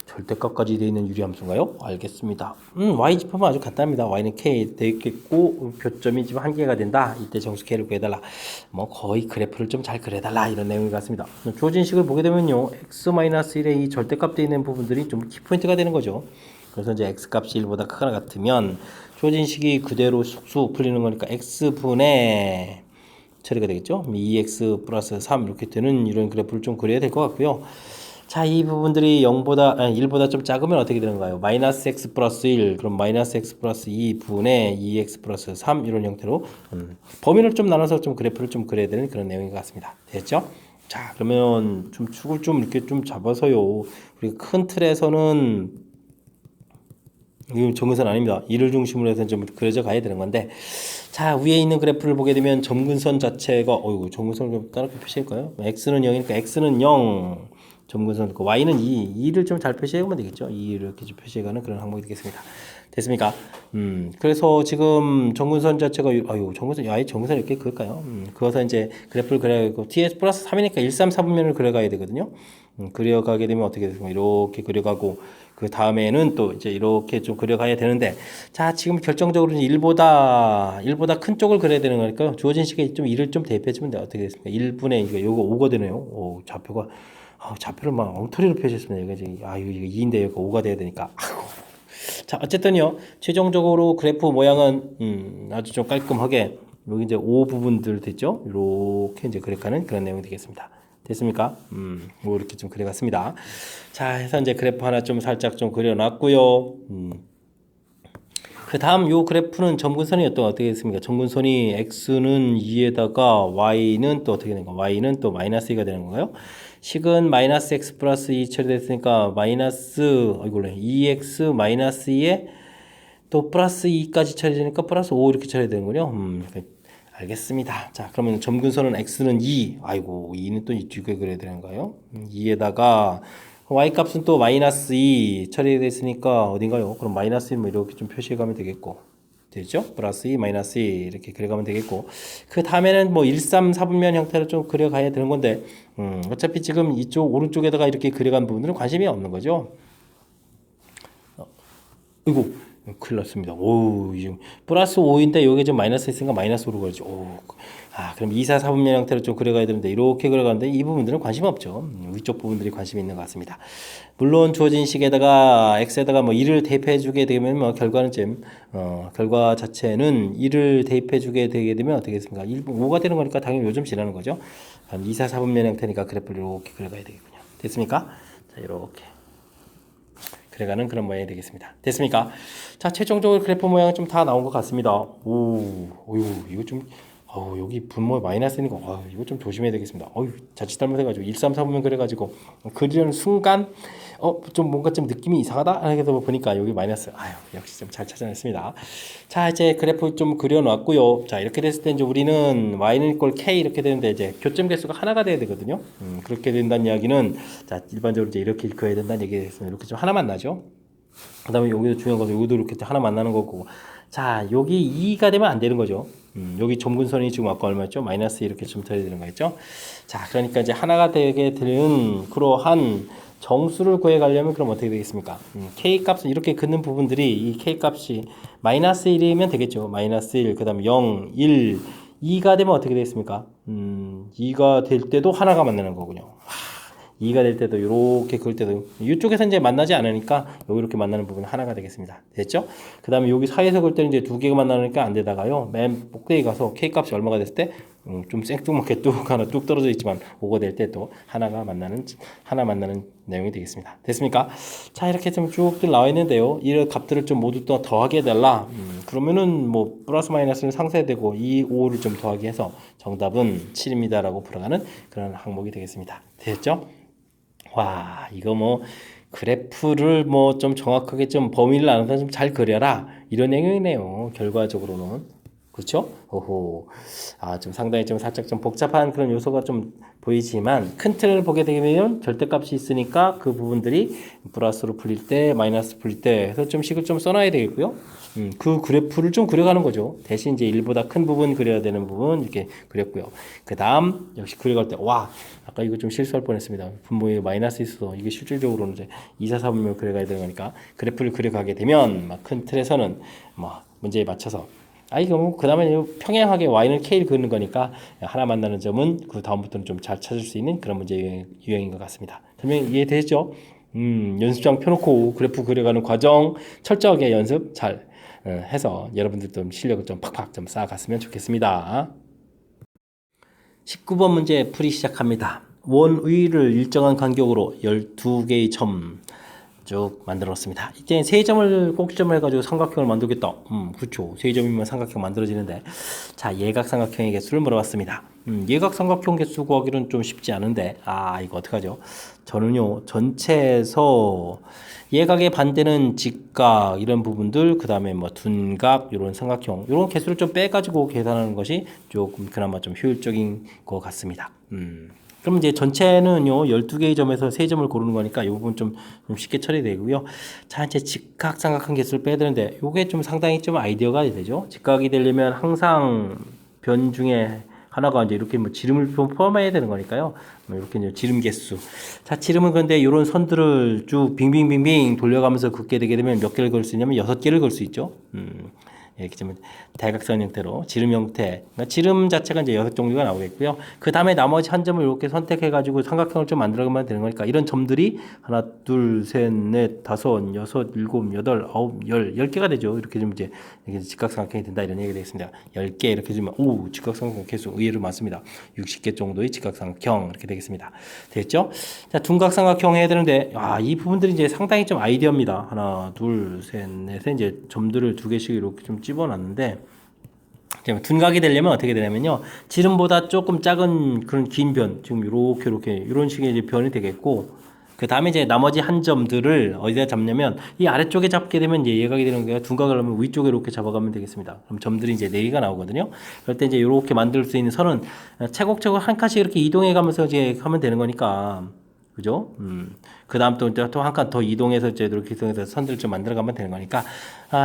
절대값까지 되어 있는 유리함수인가요? 알겠습니다. Y 집합은 아주 간단합니다. Y는 K 되어 있겠고 교점이 지금 한 개가 된다. 이때 정수 K를 구해달라. 뭐 거의 그래프를 좀 잘 그려달라 이런 내용인 것 같습니다. 주어진 식을 보게 되면요, x-1의 이 절대값 되어 있는 부분들이 좀 키포인트가 되는 거죠. 그래서 이제 x값이 1보다 크거나 같으면 주어진 식이 그대로 쑥쑥 풀리는 거니까 x분의 처리가 되겠죠. 2x 플러스 3 이렇게 되는 이런 그래프를 좀 그려야 될 것 같고요. 자, 이 부분들이 1보다 좀 작으면 어떻게 되는가요? 마이너스 x 플러스 1, 그럼 마이너스 x 플러스 2분의 2x 플러스 3 이런 형태로 범위를 좀 나눠서 좀 그래프를 좀 그려야 되는 그런 내용인 것 같습니다. 됐죠? 자, 그러면 좀 축을 좀 이렇게 좀 잡아서요. 우리 큰 틀에서는 이건 점근선 아닙니다. 이를 중심으로 해서 좀 그려져 가야 되는 건데, 자, 위에 있는 그래프를 보게 되면 점근선 자체가 점근선을 좀 따로 표시할까요? x는 0이니까 x는 0 점근선, y는 2를 좀 잘 표시해보면 되겠죠. 2 이렇게 좀 표시해가는 그런 항목이 되겠습니다. 됐습니까? 그래서 지금 점근선 자체가 점근선 이렇게 그을까요? 그어서 이제 그래프를 그려가고 ts 플러스 3이니까 1, 3, 4분면을 그려가야 되거든요. 그려가게 되면 어떻게 되겠습니까? 이렇게 그려가고 그 다음에는 또 이제 이렇게 좀 그려가야 되는데, 자, 지금 결정적으로 1보다 큰 쪽을 그려야 되는 거니까요. 주어진 식에 좀 1을 좀 대입해주면 돼. 어떻게 되겠습니까? 1분의 이거 5가 되네요. 좌표를 막 엉터리로 표시했습니다. 이거 2인데 여기가 5가 돼야 되니까. 자, 어쨌든요, 최종적으로 그래프 모양은 아주 좀 깔끔하게 여기 이제 5 부분들 됐죠? 이렇게 이제 그래가는 그런 내용이 되겠습니다. 됐습니까? 뭐 이렇게 좀 그려갔습니다. 자, 해서 이제 그래프 하나 좀 살짝 좀 그려놨고요. 그 다음 요 그래프는 점근선이 어떻게 됐습니까? 점근선이 x는 2에다가 y는 또 어떻게 되는 거? y는 또 마이너스 2가 되는 건가요? 식은 마이너스 x 플러스 2 처리됐으니까 마이너스 2x 마이너스 2에 또 플러스 2까지 처리되니까 플러스 5 이렇게 처리되는군요. 알겠습니다. 자, 그러면 점근선은 x는 2, 2는 또 이쪽에 그려야 되는가요? 2에다가 y값은 또 마이너스 2 처리됐으니까 어딘가요? 그럼 마이너스 1 뭐 이렇게 좀 표시해가면 되겠고, 되죠? 플러스 2, 마이너스 2 이렇게 그려가면 되겠고, 그 다음에는 뭐 1, 3, 4분면 형태로 좀 그려가야 되는 건데, 어차피 지금 이쪽 오른쪽에다가 이렇게 그려간 부분들은 관심이 없는 거죠. 큰일 났습니다. 지금 플러스 5인데 여기 좀 마이너스 있으니까 마이너스 5로 그러죠. 그럼 2, 4, 4분면 형태로 좀 그려가야 되는데 이렇게 그려가는데 이 부분들은 관심 없죠. 위쪽 부분들이 관심이 있는 것 같습니다. 물론 주어진 식에다가 x에다가 뭐 1을 대입해 주게 되면 뭐 결과 자체는 1을 대입해 주게 되게 되면 어떻게 됐습니까? 5가 되는 거니까 당연히 요즘 지나는 거죠. 2, 4, 4분면 형태니까 그래프를 이렇게 그려가야 되겠군요. 됐습니까? 자, 이렇게 그래가는 그런 모양이 되겠습니다. 됐습니까? 자, 최종적으로 그래프 모양은 좀 다 나온 것 같습니다. 이거 좀, 여기 분모에 마이너스니까, 이거 좀 조심해야 되겠습니다. 자칫 잘못해가지고, 1, 3, 4분면 그래가지고, 그리는 순간, 좀 뭔가 좀 느낌이 이상하다? 해서 보니까 여기 마이너스, 역시 좀 잘 찾아냈습니다. 자, 이제 그래프 좀 그려놨고요. 자, 이렇게 됐을 때 이제 우리는 y는 이꼴 k 이렇게 되는데, 이제 교점 개수가 하나가 돼야 되거든요. 그렇게 된다는 이야기는, 자, 일반적으로 이제 이렇게 그어야 된다는 얘기가 있습니다. 이렇게 좀 하나만 나죠. 그 다음에 여기도 중요한 것은 여기도 이렇게 하나 만나는 거고, 자, 여기 2가 되면 안 되는 거죠. 여기 점근선이 지금 아까 얼마였죠? 마이너스 이렇게 좀 돼야 되는 거겠죠. 자, 그러니까 이제 하나가 되게 되는 그러한 정수를 구해가려면 그럼 어떻게 되겠습니까? k 값은 이렇게 긋는 부분들이 이 k 값이 마이너스 1이면 되겠죠. 마이너스 1, 그 다음에 0, 1, 2가 되면 어떻게 되겠습니까? 2가 될 때도 하나가 만나는 거군요. 2가 될 때도 이렇게 그을 때도 이쪽에서 이제 만나지 않으니까 여기 이렇게 만나는 부분은 하나가 되겠습니다. 됐죠? 그 다음에 여기 사이에서 그을 때는 이제 두 개가 만나니까 안 되다가요. 맨 꼭대기 가서 k 값이 얼마가 됐을 때 좀 생뚱맞게 하나 뚝 떨어져 있지만 5가 될 때 또 하나 만나는 내용이 되겠습니다. 됐습니까? 자, 이렇게 좀 쭉들 나와 있는데요. 이 값들을 좀 모두 또 더하게 해달라. 그러면은 뭐 플러스 마이너스는 상쇄되고 이 5를 좀 더하기 해서 정답은 7입니다라고 풀어가는 그런 항목이 되겠습니다. 됐죠? 이거 뭐 그래프를 뭐 좀 정확하게 좀 범위를 나눠서 좀 잘 그려라. 이런 내용이네요. 결과적으로는. 그렇죠? 오호. 좀 상당히 좀 살짝 좀 복잡한 그런 요소가 좀 보이지만 큰 틀을 보게 되면 절대값이 있으니까 그 부분들이 플러스로 풀릴 때, 마이너스 풀릴 때 해서 좀 식을 좀 써놔야 되겠고요. 그 그래프를 좀 그려가는 거죠. 대신 이제 1보다 큰 부분 그려야 되는 부분 이렇게 그렸고요. 그 다음 역시 그려갈 때 아까 이거 좀 실수할 뻔했습니다. 분모에 마이너스 있어서 이게 실질적으로는 이제 2, 4, 3을 그려가야 되는 거니까 그래프를 그려가게 되면 막 큰 틀에서는 뭐 문제에 맞춰서 이거 뭐 그다음에 평행하게 y는 k를 그리는 거니까 하나 만나는 점은 그 다음부터는 좀 잘 찾을 수 있는 그런 문제 유형인 것 같습니다. 설명 이해되죠? 연습장 펴놓고 그래프 그려가는 과정 철저하게 연습 잘 해서 여러분들도 좀 실력을 좀 팍팍 좀 쌓아갔으면 좋겠습니다. 19번 문제 풀이 시작합니다. 원의를 일정한 간격으로 12개의 점 쭉 만들었습니다. 이제 세 점을 꼭지점을 해가지고 삼각형을 만들겠다. 그렇죠. 세 점이면 삼각형 만들어지는데, 자, 예각삼각형의 개수를 물어봤습니다. 예각삼각형 개수 구하기는 좀 쉽지 않은데, 이거 어떡하죠? 저는요, 전체에서 예각의 반대는 직각 이런 부분들, 그 다음에 뭐 둔각 이런 삼각형 이런 개수를 좀 빼가지고 계산하는 것이 조금 그나마 좀 효율적인 것 같습니다. 그럼 이제 전체는요, 12개의 점에서 3점을 고르는 거니까 이 부분 좀 쉽게 처리되고요. 자, 이제 직각, 삼각형 개수를 빼야 되는데, 요게 좀 상당히 좀 아이디어가 되죠. 직각이 되려면 항상 변 중에 하나가 이제 이렇게 뭐 지름을 포함해야 되는 거니까요. 이렇게 이제 지름 개수. 자, 지름은 그런데 이런 선들을 쭉 빙빙빙빙 돌려가면서 긋게 되게 되면 몇 개를 걸 수 있냐면 6개를 걸 수 있죠. 이렇게 좀 대각선 형태로 지름 형태, 그러니까 지름 자체가 이제 6종류가 나오겠고요. 그 다음에 나머지 한 점을 이렇게 선택해가지고 삼각형을 좀 만들어가면 되는 거니까 이런 점들이 하나, 둘, 셋, 넷, 다섯, 여섯, 일곱, 여덟, 아홉, 10개가 되죠. 이렇게 좀 이제 직각삼각형이 된다 이런 얘기가 되겠습니다. 10개 이렇게 주면 직각삼각형 개수 의외로 많습니다. 60개 정도의 직각삼각형 이렇게 되겠습니다. 됐죠? 자, 둔각삼각형 해야 되는데 이 부분들이 이제 상당히 좀 아이디어입니다. 하나, 둘, 셋, 넷에 이제 점들을 2개씩 이렇게 좀 집어놨는데 둔각이 되려면 어떻게 되냐면요. 지름보다 조금 작은 그런 긴 변, 지금 이렇게 이런 식의 이제 변이 되겠고, 그 다음에 이제 나머지 한 점들을 어디다 잡냐면 이 아래쪽에 잡게 되면 이제 예각이 되는 거예요. 둔각을 하면 위쪽에 이렇게 잡아가면 되겠습니다. 그럼 점들이 이제 4개가 나오거든요. 그럴 때 이제 이렇게 만들 수 있는 선은 차곡차곡 한 칸씩 이렇게 이동해 가면서 이제 하면 되는 거니까. 그죠? 그 다음 또 한 칸 더 이동해서 이제 이렇게 이동해서 선들을 좀 만들어 가면 되는 거니까,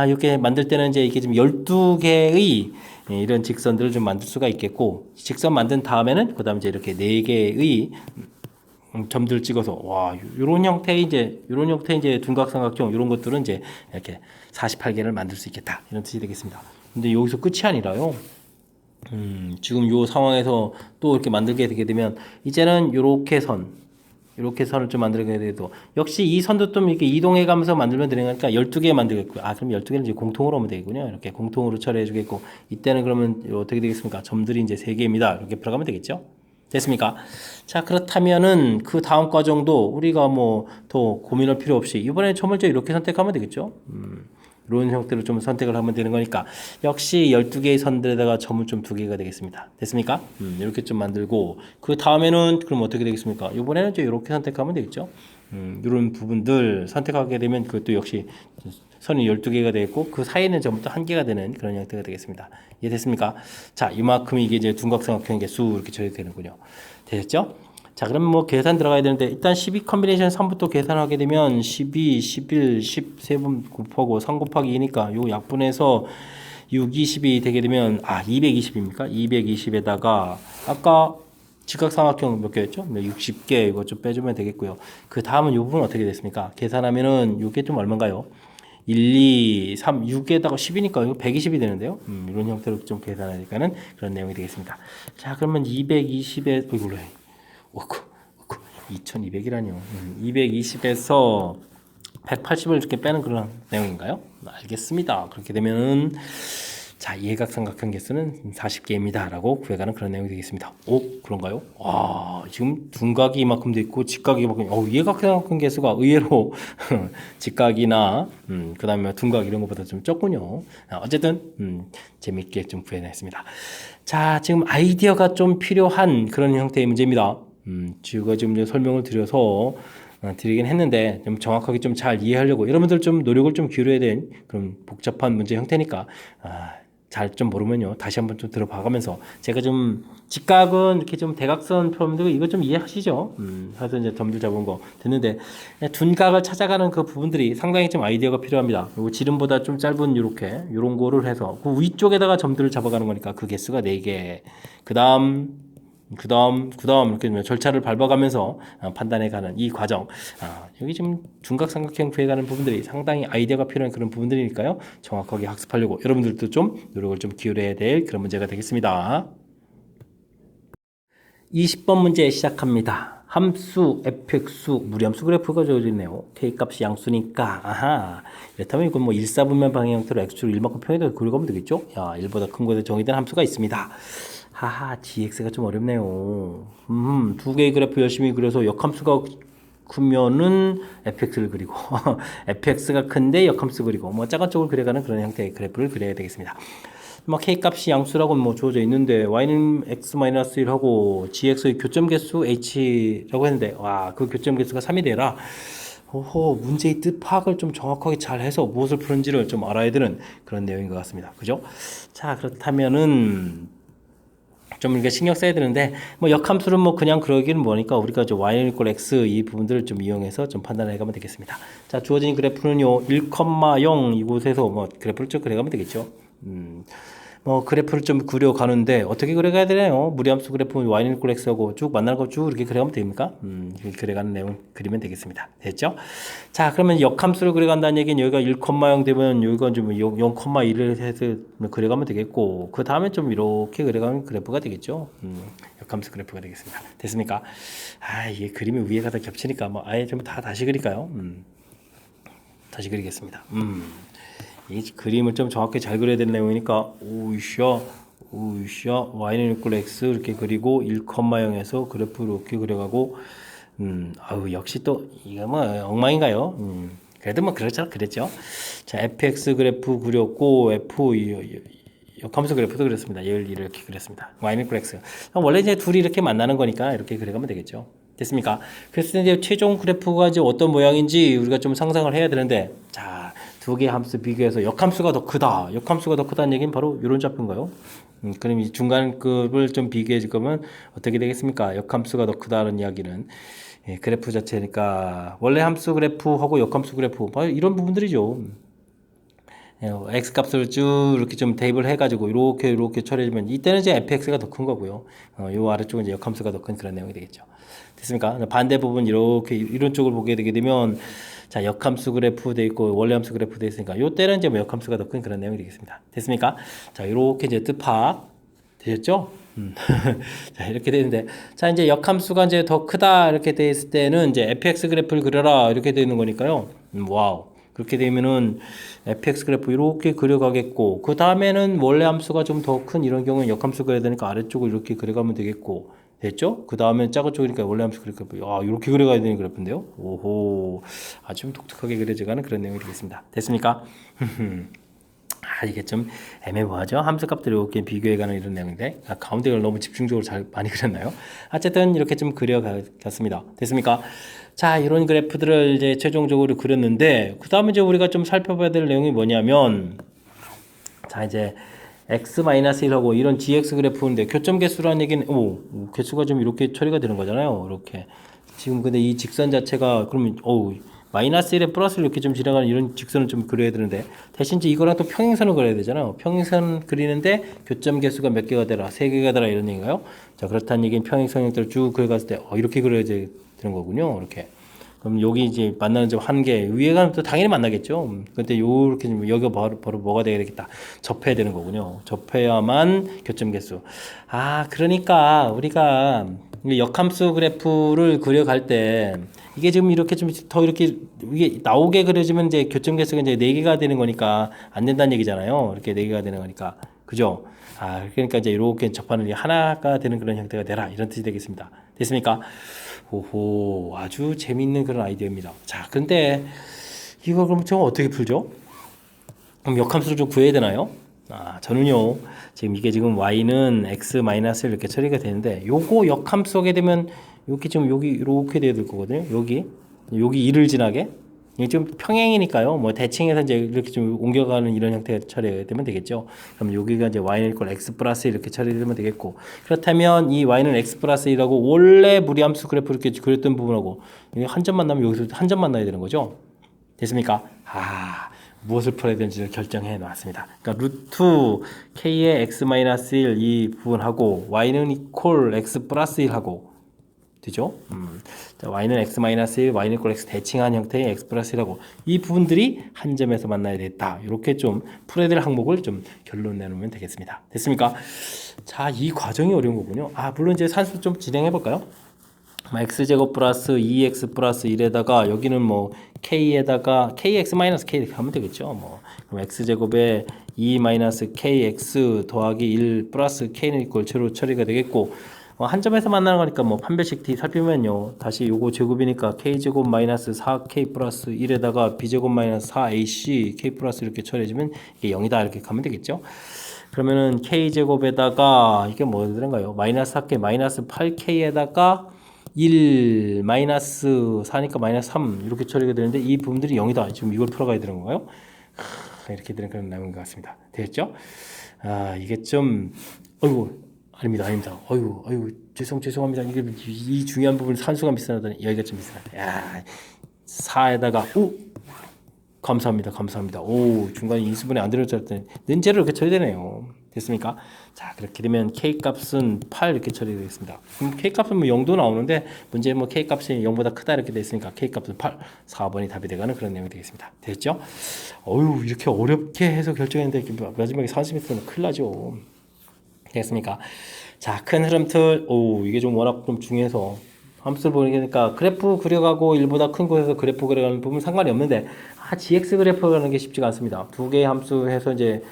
이렇게 만들 때는 이제 이게 지금 12개의 이런 직선들을 좀 만들 수가 있겠고, 직선 만든 다음에는, 그 다음 이제 이렇게 4개의 점들을 찍어서, 요런 형태의 이제 둔각삼각형, 요런 것들은 이제 이렇게 48개를 만들 수 있겠다. 이런 뜻이 되겠습니다. 근데 여기서 끝이 아니라요. 지금 요 상황에서 또 이렇게 만들게 되게 되면, 이제는 이렇게 선을 좀 만들게 돼도 역시 이 선도 좀 이렇게 이동해 가면서 만들면 되는 거니까 12개 만들겠고요. 그럼 12개는 이제 공통으로 하면 되겠군요. 이렇게 공통으로 처리해 주겠고, 이때는 그러면 어떻게 되겠습니까? 점들이 이제 3개입니다. 이렇게 풀어가면 되겠죠? 됐습니까? 자, 그렇다면은 그 다음 과정도 우리가 뭐 더 고민할 필요 없이 이번에 첫 번째 이렇게 선택하면 되겠죠? 이런 형태로 좀 선택을 하면 되는 거니까 역시 12개의 선들에다가 점은 좀 2개가 되겠습니다. 됐습니까? 이렇게 좀 만들고 그 다음에는 그럼 어떻게 되겠습니까? 이번에는 이제 이렇게 선택하면 되겠죠? 이런 부분들 선택하게 되면 그것도 역시 선이 12개가 되겠고 그 사이에는 전부 다 1개가 되는 그런 형태가 되겠습니다. 이해됐습니까? 자, 이만큼이 이게 이제 둔각삼각형의 개수 이렇게 처리되는군요. 되셨죠? 자, 그럼 뭐 계산 들어가야 되는데 일단 12 컨비네이션 3부터 계산하게 되면 12, 11, 10 3번 곱하고 3 곱하기 2니까 요 약분해서 6, 20이 되게 되면 220입니까? 220에다가 아까 직각삼각형 몇 개였죠? 60개 이거 좀 빼주면 되겠고요. 그 다음은 요 부분 어떻게 됐습니까? 계산하면은 요게 좀 얼마인가요? 1, 2, 3, 6에다가 10이니까 이거 120이 되는데요. 이런 형태로 좀 계산하니까는 그런 내용이 되겠습니다. 자, 그러면 220에 이걸로 해. 2200이라뇨. 220에서 180을 이렇게 빼는 그런 내용인가요? 알겠습니다. 그렇게 되면은 자, 예각삼각형 개수는 40개입니다. 라고 구해가는 그런 내용이 되겠습니다. 그런가요? 지금 둔각이 이만큼 돼 있고 직각이 이만큼 예각삼각형 개수가 의외로 직각이나 그 다음에 둔각 이런 것보다 좀 적군요. 어쨌든 재밌게 좀 구해냈습니다. 자, 지금 아이디어가 좀 필요한 그런 형태의 문제입니다. 제가 지금 설명을 드려서 드리긴 했는데 좀 정확하게 좀 잘 이해하려고 여러분들 좀 노력을 좀 기울여야 되는 그런 복잡한 문제 형태니까 잘 좀 모르면요 다시 한번 좀 들어봐가면서 제가 좀 직각은 이렇게 좀 대각선 표현들 이거 좀 이해하시죠? 그래서 이제 점들 잡은 거 됐는데 둔각을 찾아가는 그 부분들이 상당히 좀 아이디어가 필요합니다. 그리고 지름보다 좀 짧은 요런 거를 해서 그 위쪽에다가 점들을 잡아가는 거니까 그 개수가 4개. 그다음 이렇게 절차를 밟아가면서 판단해가는 이 과정. 여기 지금 둔각삼각형 구해가는 부분들이 상당히 아이디어가 필요한 그런 부분들이니까요. 정확하게 학습하려고 여러분들도 좀 노력을 좀 기울여야 될 그런 문제가 되겠습니다. 20번 문제 시작합니다. 함수, fx수, 무리함수 그래프가 주어져 있네요. k값이 양수니까 아하 이렇다면 이건 뭐 1사분면 방향 형태로 x축을 1만큼 표현해서 그려가면 되겠죠? 1보다 큰 곳에 정의된 함수가 있습니다. 하하 gx가 좀 어렵네요. 두 개의 그래프 열심히 그려서 역함수가 크면은 fx를 그리고 fx가 큰데 역함수 그리고 뭐 작은 쪽을 그려가는 그런 형태의 그래프를 그려야 되겠습니다. 뭐 k값이 양수라고 뭐 주어져 있는데 y는 x-1하고 gx의 교점 개수 h라고 했는데 그 교점 개수가 3이 되라. 문제의 뜻 파악을 좀 정확하게 잘 해서 무엇을 푸는지를 좀 알아야 되는 그런 내용인 것 같습니다. 그죠? 자, 그렇다면은 좀 이렇게 신경 써야 되는데 뭐 역함수는 뭐 그냥 그러기는 뭐니까 우리가 저 y는 equal x 이 부분들을 좀 이용해서 좀 판단해 가면 되겠습니다. 자, 주어진 그래프는요 1,0 이곳에서 뭐 그래프를 쭉 그려가면 되겠죠. 뭐 그래프를 좀 그려가는데 어떻게 그려가야 되나요? 무리함수 그래프는 y는 equal x하고 쭉 만나는 거 쭉 이렇게 그려가면 됩니까? 그려가는 내용 그리면 되겠습니다. 됐죠? 자, 그러면 역함수를 그려간다는 얘기는 여기가 1,0 되면 여기가 좀 0,1을 해서 그려가면 되겠고 그 다음에 좀 이렇게 그려가면 그래프가 되겠죠? 역함수 그래프가 되겠습니다. 됐습니까? 이게 그림이 위에 가다 겹치니까 뭐 아예 좀 다 다시 그릴까요? 다시 그리겠습니다. 이 그림을 좀 정확히 잘 그려야 되는 내용이니까 우샤 y는 equal x 이렇게 그리고 1,0에서 그래프 이렇게 그려가고 역시 또 이거 뭐 엉망인가요? 그래도 뭐 그랬죠. 자 fx 그래프 그렸고 f 역함수 그래프도 그렸습니다. 얘를 이렇게 그렸습니다. y는 equal x 원래 이제 둘이 이렇게 만나는 거니까 이렇게 그려가면 되겠죠. 됐습니까? 그래서 이제 최종 그래프가 이제 어떤 모양인지 우리가 좀 상상을 해야 되는데 자 두 개의 함수 비교해서 역함수가 더 크다. 역함수가 더 크다는 얘기는 바로 이런 좌표인가요? 그럼 이 중간급을 좀 비교해 줄 거면 어떻게 되겠습니까? 역함수가 더 크다는 이야기는 그래프 자체니까 원래 함수 그래프하고 역함수 그래프 이런 부분들이죠. x 값을 쭉 이렇게 좀 대입을 해가지고 이렇게 처리해주면 이때는 이제 fx가 더 큰 거고요. 요 아래쪽은 이제 역함수가 더 큰 그런 내용이 되겠죠. 됐습니까? 반대 부분 이렇게 이런 쪽을 보게 되게 되면 자 역함수 그래프 돼 있고 원래 함수 그래프 돼 있으니까 요 때는 이제 뭐 역함수가 더 큰 그런 내용이 되겠습니다. 됐습니까? 자 이렇게 이제 뜻파악 되셨죠? 자 이렇게 되는데 자 이제 역함수가 이제 더 크다 이렇게 돼 있을 때는 이제 fx 그래프를 그려라 이렇게 되는 거니까요. 와우. 그렇게 되면은 fx 그래프 이렇게 그려가겠고 그 다음에는 원래 함수가 좀 더 큰 이런 경우는 역함수 그려야 되니까 아래쪽을 이렇게 그려가면 되겠고 됐죠? 그 다음에 작은 쪽이니까 원래 함수 그래프 이렇게 그려가야 되는 그래프인데요. 오호 아주 좀 독특하게 그려져가는 그런 내용이 되겠습니다. 됐습니까? 이게 좀 애매모호하죠. 함수값들을 이렇게 비교해가는 이런 내용인데 가운데를 너무 집중적으로 잘 많이 그렸나요? 어쨌든 이렇게 좀 그려갔습니다. 됐습니까? 자 이런 그래프들을 이제 최종적으로 그렸는데 그 다음에 이제 우리가 좀 살펴봐야 될 내용이 뭐냐면 자 이제 x-1하고 이런 gx 그래프인데 교점 개수라는 얘기는 개수가 좀 이렇게 처리가 되는 거잖아요. 이렇게 지금 근데 이 직선 자체가 그러면 -1에 플러스를 이렇게 좀 지나가는 이런 직선을 좀 그려야 되는데 대신 이제 이거랑 또 평행선을 그려야 되잖아요. 평행선 그리는데 교점 개수가 몇 개가 되라, 3개가 되라 이런 얘기인가요? 자 그렇다는 얘기는 평행선 형태를 쭉 그려갔을 때 이렇게 그려야 되는 거군요. 이렇게. 그럼 여기 이제 만나는 점 한 개, 위에가 또 당연히 만나겠죠. 근데 요렇게 여기가 바로 뭐가 돼야 되겠다. 접해야 되는 거군요. 접해야만 교점 개수. 그러니까 우리가 역함수 그래프를 그려갈 때 이게 지금 이렇게 좀 더 이렇게 이게 나오게 그려지면 이제 교점 개수가 이제 4개가 되는 거니까 안 된다는 얘기잖아요. 이렇게 4개가 되는 거니까. 그죠? 그러니까 이제 이렇게 접하는 게 하나가 되는 그런 형태가 되라. 이런 뜻이 되겠습니다. 됐습니까? 오호, 아주 재밌는 그런 아이디어입니다. 자, 근데 이거 그럼 저 어떻게 풀죠? 그럼 역함수를 좀 구해야 되나요? 저는요, 지금 이게 지금 y는 x- 이렇게 처리가 되는데, 요거 역함수 하게 되면, 이렇게 지금 여기 이렇게 돼야 될 거거든요. 여기. 여기 2를 지나게. 이게 좀 평행이니까요. 뭐 대칭해서 이제 이렇게 좀 옮겨가는 이런 형태가 처리되면 되겠죠. 그럼 여기가 이제 y는 이퀄 x 플러스 이렇게 처리되면 되겠고, 그렇다면 이 y는 x 플러스 1하고 원래 무리함수 그래프 이렇게 그렸던 부분하고 한 점 만나면 여기서 한 점 만나야 되는 거죠. 됐습니까? 무엇을 풀어야 되는지를 결정해 놨습니다. 그러니까 루트 k의 x-1 이 부분하고 y는 이퀄 x 플러스 1하고 되죠? 자, y는 x-1, y는 이퀄 x 대칭한 형태의 x 플러스 1하고 이 부분들이 한 점에서 만나야 되겠다. 이렇게 좀 풀어야 될 항목을 좀 결론 내놓으면 되겠습니다. 됐습니까? 자, 이 과정이 어려운 거군요. 물론 이제 산수 좀 진행해 볼까요? x제곱 플러스 2x 플러스 1에다가 여기는 뭐 k에다가 kx 마이너스 k 이렇게 하면 되겠죠. 뭐 그럼 x제곱에 2 마이너스 kx 더하기 1 플러스 k는 이꼴체로 처리가 되겠고, 한 점에서 만나는 거니까 뭐 판별식 t 살피면요, 다시 요거 제곱이니까 k제곱 마이너스 4k 플러스 1에다가 b제곱 마이너스 4ac k 플러스 이렇게 처리해주면 이게 0이다 이렇게 가면 되겠죠. 그러면은 k제곱에다가 이게 뭐 되는가요? 마이너스 4k 마이너스 8k에다가 1 마이너스 4니까 마이너스 3 이렇게 처리가 되는데 이 부분들이 0이다. 지금 이걸 풀어가야 되는 건가요? 이렇게 되는 그런 내용인 것 같습니다. 되겠죠? 이게 좀 아닙니다. 죄송합니다. 이게 이 중요한 부분 산수가 비슷하다니 여기가 좀 비슷하다. 4에다가 감사합니다. 중간에 인수분해 안 들어졌더니 는제로 이렇게 처리되네요. 됐습니까? 자, 그렇게 되면 k값은 8 이렇게 처리되겠습니다. 그럼 k값은 뭐 0도 나오는데 문제는 뭐 k값이 0보다 크다 이렇게 돼 있으니까 k값은 8, 4번이 답이 되가는 그런 내용이 되겠습니다. 됐죠? 이렇게 어렵게 해서 결정했는데 마지막에 30m는 큰일 나죠. 됐습니까? 자, 큰 흐름틀. 이게 좀 워낙 좀 중요해서 함수를 보니까 그래프 그려가고 1보다 큰 곳에서 그래프 그려가는 부분 상관이 없는데 gx 그래프 그리는 게 쉽지가 않습니다. 두 개의 함수 해서 이제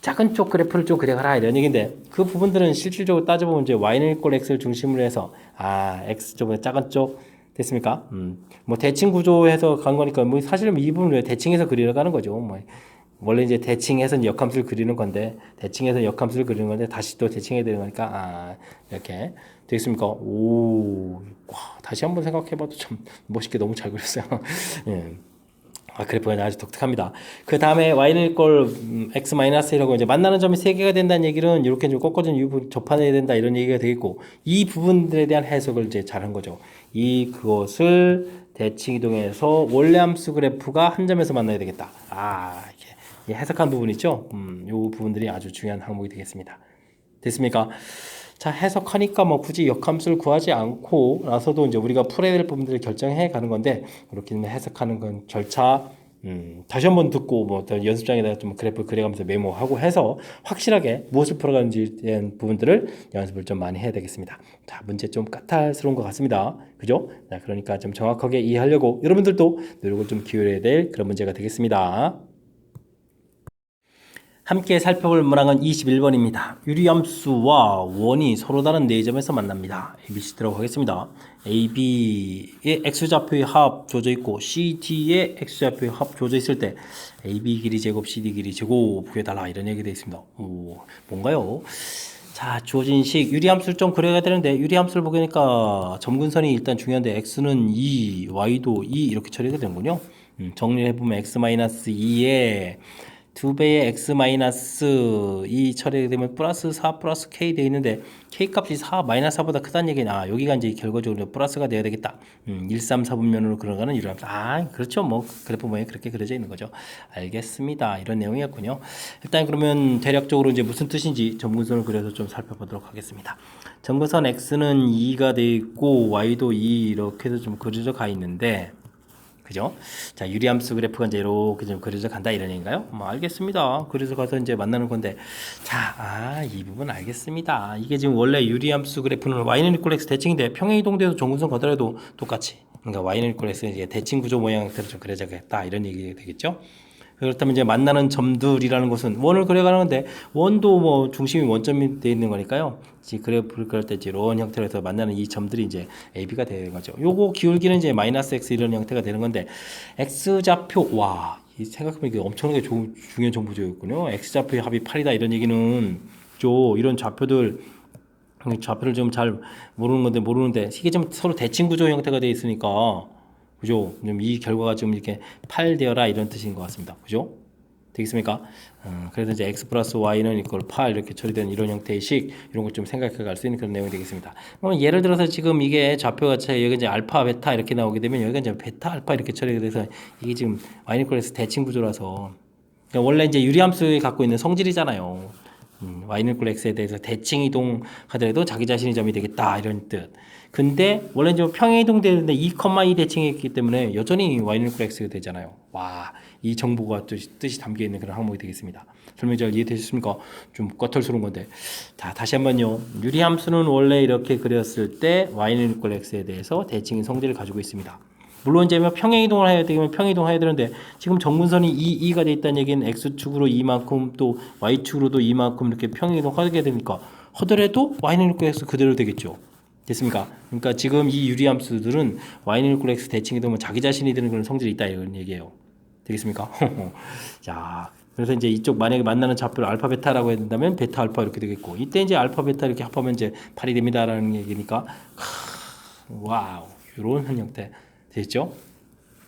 작은 쪽 그래프를 좀 그려가라 이런 얘기인데, 그 부분들은 실질적으로 따져보면 이제 y는 이꼴 x를 중심으로 해서 x 쪽보다 작은 쪽 됐습니까? 뭐 대칭 구조해서 간 거니까 뭐 사실은 이 부분을 대칭해서 그리러 가는 거죠. 뭐 원래 이제 대칭해서 역함수를 그리는 건데 다시 또 대칭해야 되는 거니까 이렇게 되겠습니까? 다시 한번 생각해봐도 참 멋있게 너무 잘 그렸어요. 예. 그래프가 아주 독특합니다. 그 다음에 y는 이꼴 x-1이라고 이제 만나는 점이 3개가 된다는 얘기는 이렇게 좀 꺾어진 이 부분 접한해야 된다 이런 얘기가 되겠고, 이 부분들에 대한 해석을 이제 잘한 거죠. 그것을 대칭 이동해서 원래 함수 그래프가 한 점에서 만나야 되겠다. 이게 해석한 부분 있죠? 이 부분들이 아주 중요한 항목이 되겠습니다. 됐습니까? 자, 해석하니까 뭐 굳이 역함수를 구하지 않고 나서도 이제 우리가 풀어야 될 부분들을 결정해 가는 건데, 그렇게 해석하는 건 절차 다시 한번 듣고 뭐 연습장에다가 좀 그래프 그려가면서 메모하고 해서 확실하게 무엇을 풀어가는지에 대한 부분들을 연습을 좀 많이 해야 되겠습니다. 자, 문제 좀 까탈스러운 것 같습니다. 그죠? 자, 그러니까 좀 정확하게 이해하려고 여러분들도 노력을 좀 기울여야 될 그런 문제가 되겠습니다. 함께 살펴볼 문항은 21번입니다. 유리함수와 원이 서로 다른 4점에서 만납니다. ABC 들어가겠습니다. AB의 X좌표의 합 주어져 있고 CD의 X좌표의 합 주어져 있을 때 AB 길이 제곱 CD 길이 제곱 구해달라 이런 얘기 되어 있습니다. 뭔가요? 자, 주어진 식 유리함수를 좀 그려야 되는데, 유리함수를 보니까 점근선이 일단 중요한데 x는 2, y도 2 이렇게 처리가 되는군요. 정리해보면 x-2에 2배의 x-2 처리가 되면 플러스 4 플러스 k 되어 있는데, k 값이 4 마이너스 4보다 크다는 얘기는 여기가 이제 결과적으로 플러스가 되어야 되겠다. 1, 3, 4분면으로 그려가는 유리함수. 그렇죠. 뭐 그래프 모양이 그렇게 그려져 있는 거죠. 알겠습니다. 이런 내용이었군요. 일단 그러면 대략적으로 이제 무슨 뜻인지 점근선을 그려서 좀 살펴보도록 하겠습니다. 점근선 x는 2가 되어 있고 y도 2 이렇게 해서 좀 그려져 가 있는데, 그죠? 자, 유리함수 그래프가 이제 이렇게 좀 그려져 간다 이런 얘기인가요? 알겠습니다. 그래서 가서 이제 만나는 건데, 자, 이 부분 알겠습니다. 이게 지금 원래 유리함수 그래프는 y는 이퀄 x 대칭인데 평행 이동돼서 정근선 걷더라도 똑같이, 그러니까 y는 이퀄 x 이제 대칭 구조 모양으로 좀 그려져야겠다 이런 얘기가 되겠죠? 그렇다면 이제 만나는 점들이라는 것은 원을 그려가는 건데, 원도 뭐 중심이 원점이 되어 있는 거니까요. 그래프를 그릴 때 이런 형태로 해서 만나는 이 점들이 이제 AB가 되는 거죠. 요거 기울기는 이제 마이너스 X 이런 형태가 되는 건데, X좌표, 이 생각해보면 이게 엄청나게 중요한 정보였군요. X좌표의 합이 8이다 이런 얘기는 이런 좌표들 좌표를 좀 잘 모르는데 이게 좀 서로 대칭 구조 형태가 되어 있으니까 그죠? 이 결과가 좀 이렇게 8 되어라 이런 뜻인 것 같습니다. 그죠? 되겠습니까? 그래서 이제 x 플러스 y는 이걸 8 이렇게 처리된 이런 형태의 식 이런 걸 좀 생각해 갈 수 있는 그런 내용이 되겠습니다. 예를 들어서 지금 이게 좌표가 여기 이제 알파 베타 이렇게 나오게 되면 여기가 이제 베타 알파 이렇게 처리가 돼서 이게 지금 y는 이퀄에서 대칭 구조라서 그러니까 원래 이제 유리함수에 갖고 있는 성질이잖아요. y는 이퀄 x에 대해서 대칭 이동하더라도 자기 자신이 점이 되겠다 이런 뜻. 근데 원래 이제 평행 이동되는데 2,2 대칭했기 때문에 여전히 y는 이퀄 x가 되잖아요. 와, 이 정보가 뜻이 담겨 있는 그런 항목이 되겠습니다. 설명 잘 이해되셨습니까? 좀 꺼털스러운 건데. 자, 다시 한번요. 유리함수는 원래 이렇게 그렸을 때 y는 이퀄 x에 대해서 대칭인 성질을 가지고 있습니다. 물론 이제 평행 이동을 해야 되면 평행 이동을 해야 되는데 지금 정근선이 2가 돼 있다는 얘기는 x축으로 이만큼 또 y축으로도 이만큼 이렇게 평행 이동하게 되니까 하더라도 y는 이퀄 x 그대로 되겠죠. 됐습니까? 그러니까 지금 이 유리함수들은 y는 이퀄 x 대칭이 되면 자기 자신이 되는 그런 성질이 있다 이런 얘기예요. 되겠습니까? 자, 그래서 이제 이쪽 만약에 만나는 좌표를 알파 베타라고 한다면 베타 알파 이렇게 되겠고 이때 이제 알파 베타 이렇게 합하면 이제 8이 됩니다라는 얘기니까 와우 이런 형태 되겠죠?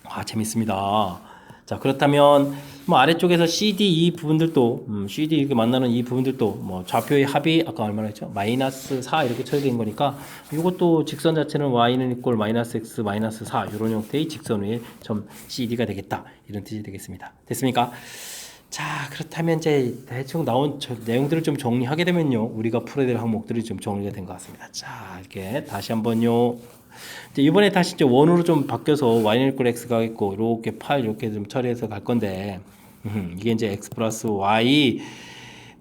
와 재밌습니다. 자 그렇다면 뭐 아래쪽에서 CD 이 부분들도 CD 이렇게 만나는 이 부분들도 뭐 좌표의 합이 아까 얼마나 했죠? 마이너스 4 이렇게 처리된 거니까 이것도 직선 자체는 y는 이꼴 마이너스 x 마이너스 4 이런 형태의 직선 위에 점 CD가 되겠다 이런 뜻이 되겠습니다. 됐습니까? 자 그렇다면 이제 대충 나온 내용들을 좀 정리하게 되면요 우리가 풀어야 될 항목들이 좀 정리가 된 것 같습니다. 자 이렇게 다시 한번요. 이번에 다시 이제 원으로 좀 바뀌어서 y는 이퀄 x가 있고 이렇게 8 이렇게 좀 처리해서 갈 건데 이게 이제 x 플러스 y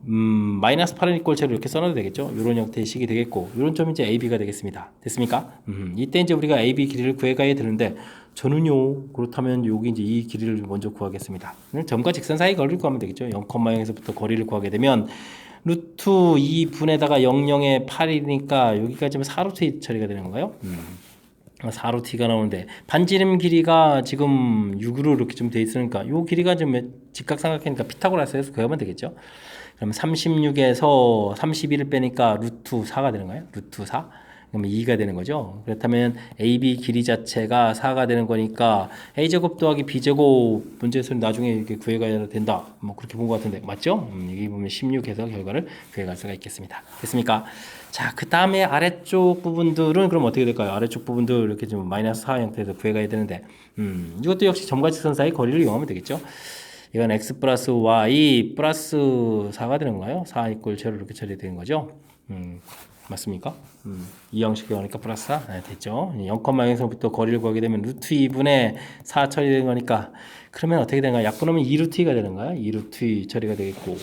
마이너스 8은 이퀄 제로 이렇게 써놔도 되겠죠. 이런 형태의 식이 되겠고 이런 점이 이제 ab가 되겠습니다. 됐습니까? 이때 이제 우리가 ab 길이를 구해가야 되는데 저는요 그렇다면 여기 이제 이 길이를 먼저 구하겠습니다. 점과 직선 사이 거리를 구하면 되겠죠. 0,0에서부터 거리를 구하게 되면 루트 2분에다가 00에 8이니까 여기까지면 4루트 처리가 되는 건가요? 4루트가 나오는데 반지름 길이가 지금 6으로 이렇게 좀 돼 있으니까 이 길이가 좀 직각삼각형이니까 피타고라스에서 구하면 되겠죠. 그럼 36에서 31을 빼니까 루트 4가 되는 거예요. 루트 4. 그러면 2가 되는 거죠. 그렇다면 AB 길이 자체가 4가 되는 거니까 A제곱 더하기 B제곱 문제에서는 나중에 이렇게 구해가야 된다. 뭐 그렇게 본 것 같은데 맞죠? 여기 보면 16에서 결과를 구해갈 수가 있겠습니다. 됐습니까? 자, 그 다음에 아래쪽 부분들은 그럼 어떻게 될까요? 아래쪽 부분들 이렇게 좀 마이너스 4 형태에서 구해가야 되는데 이것도 역시 점과 직선 사이 거리를 이용하면 되겠죠. 이건 x 플러스 y 플러스 4가 되는 건가요? 4 이꼴 제로 이렇게 처리되는 거죠. 맞습니까? 이 형식이 오니까 플러스 4 네, 됐죠. 0,0에서부터 거리를 구하게 되면 루트 2분의 4 처리되는 거니까 그러면 어떻게 되는가? 약분하면 2루트 2가 되는가요? 2루트 2 처리가 되겠고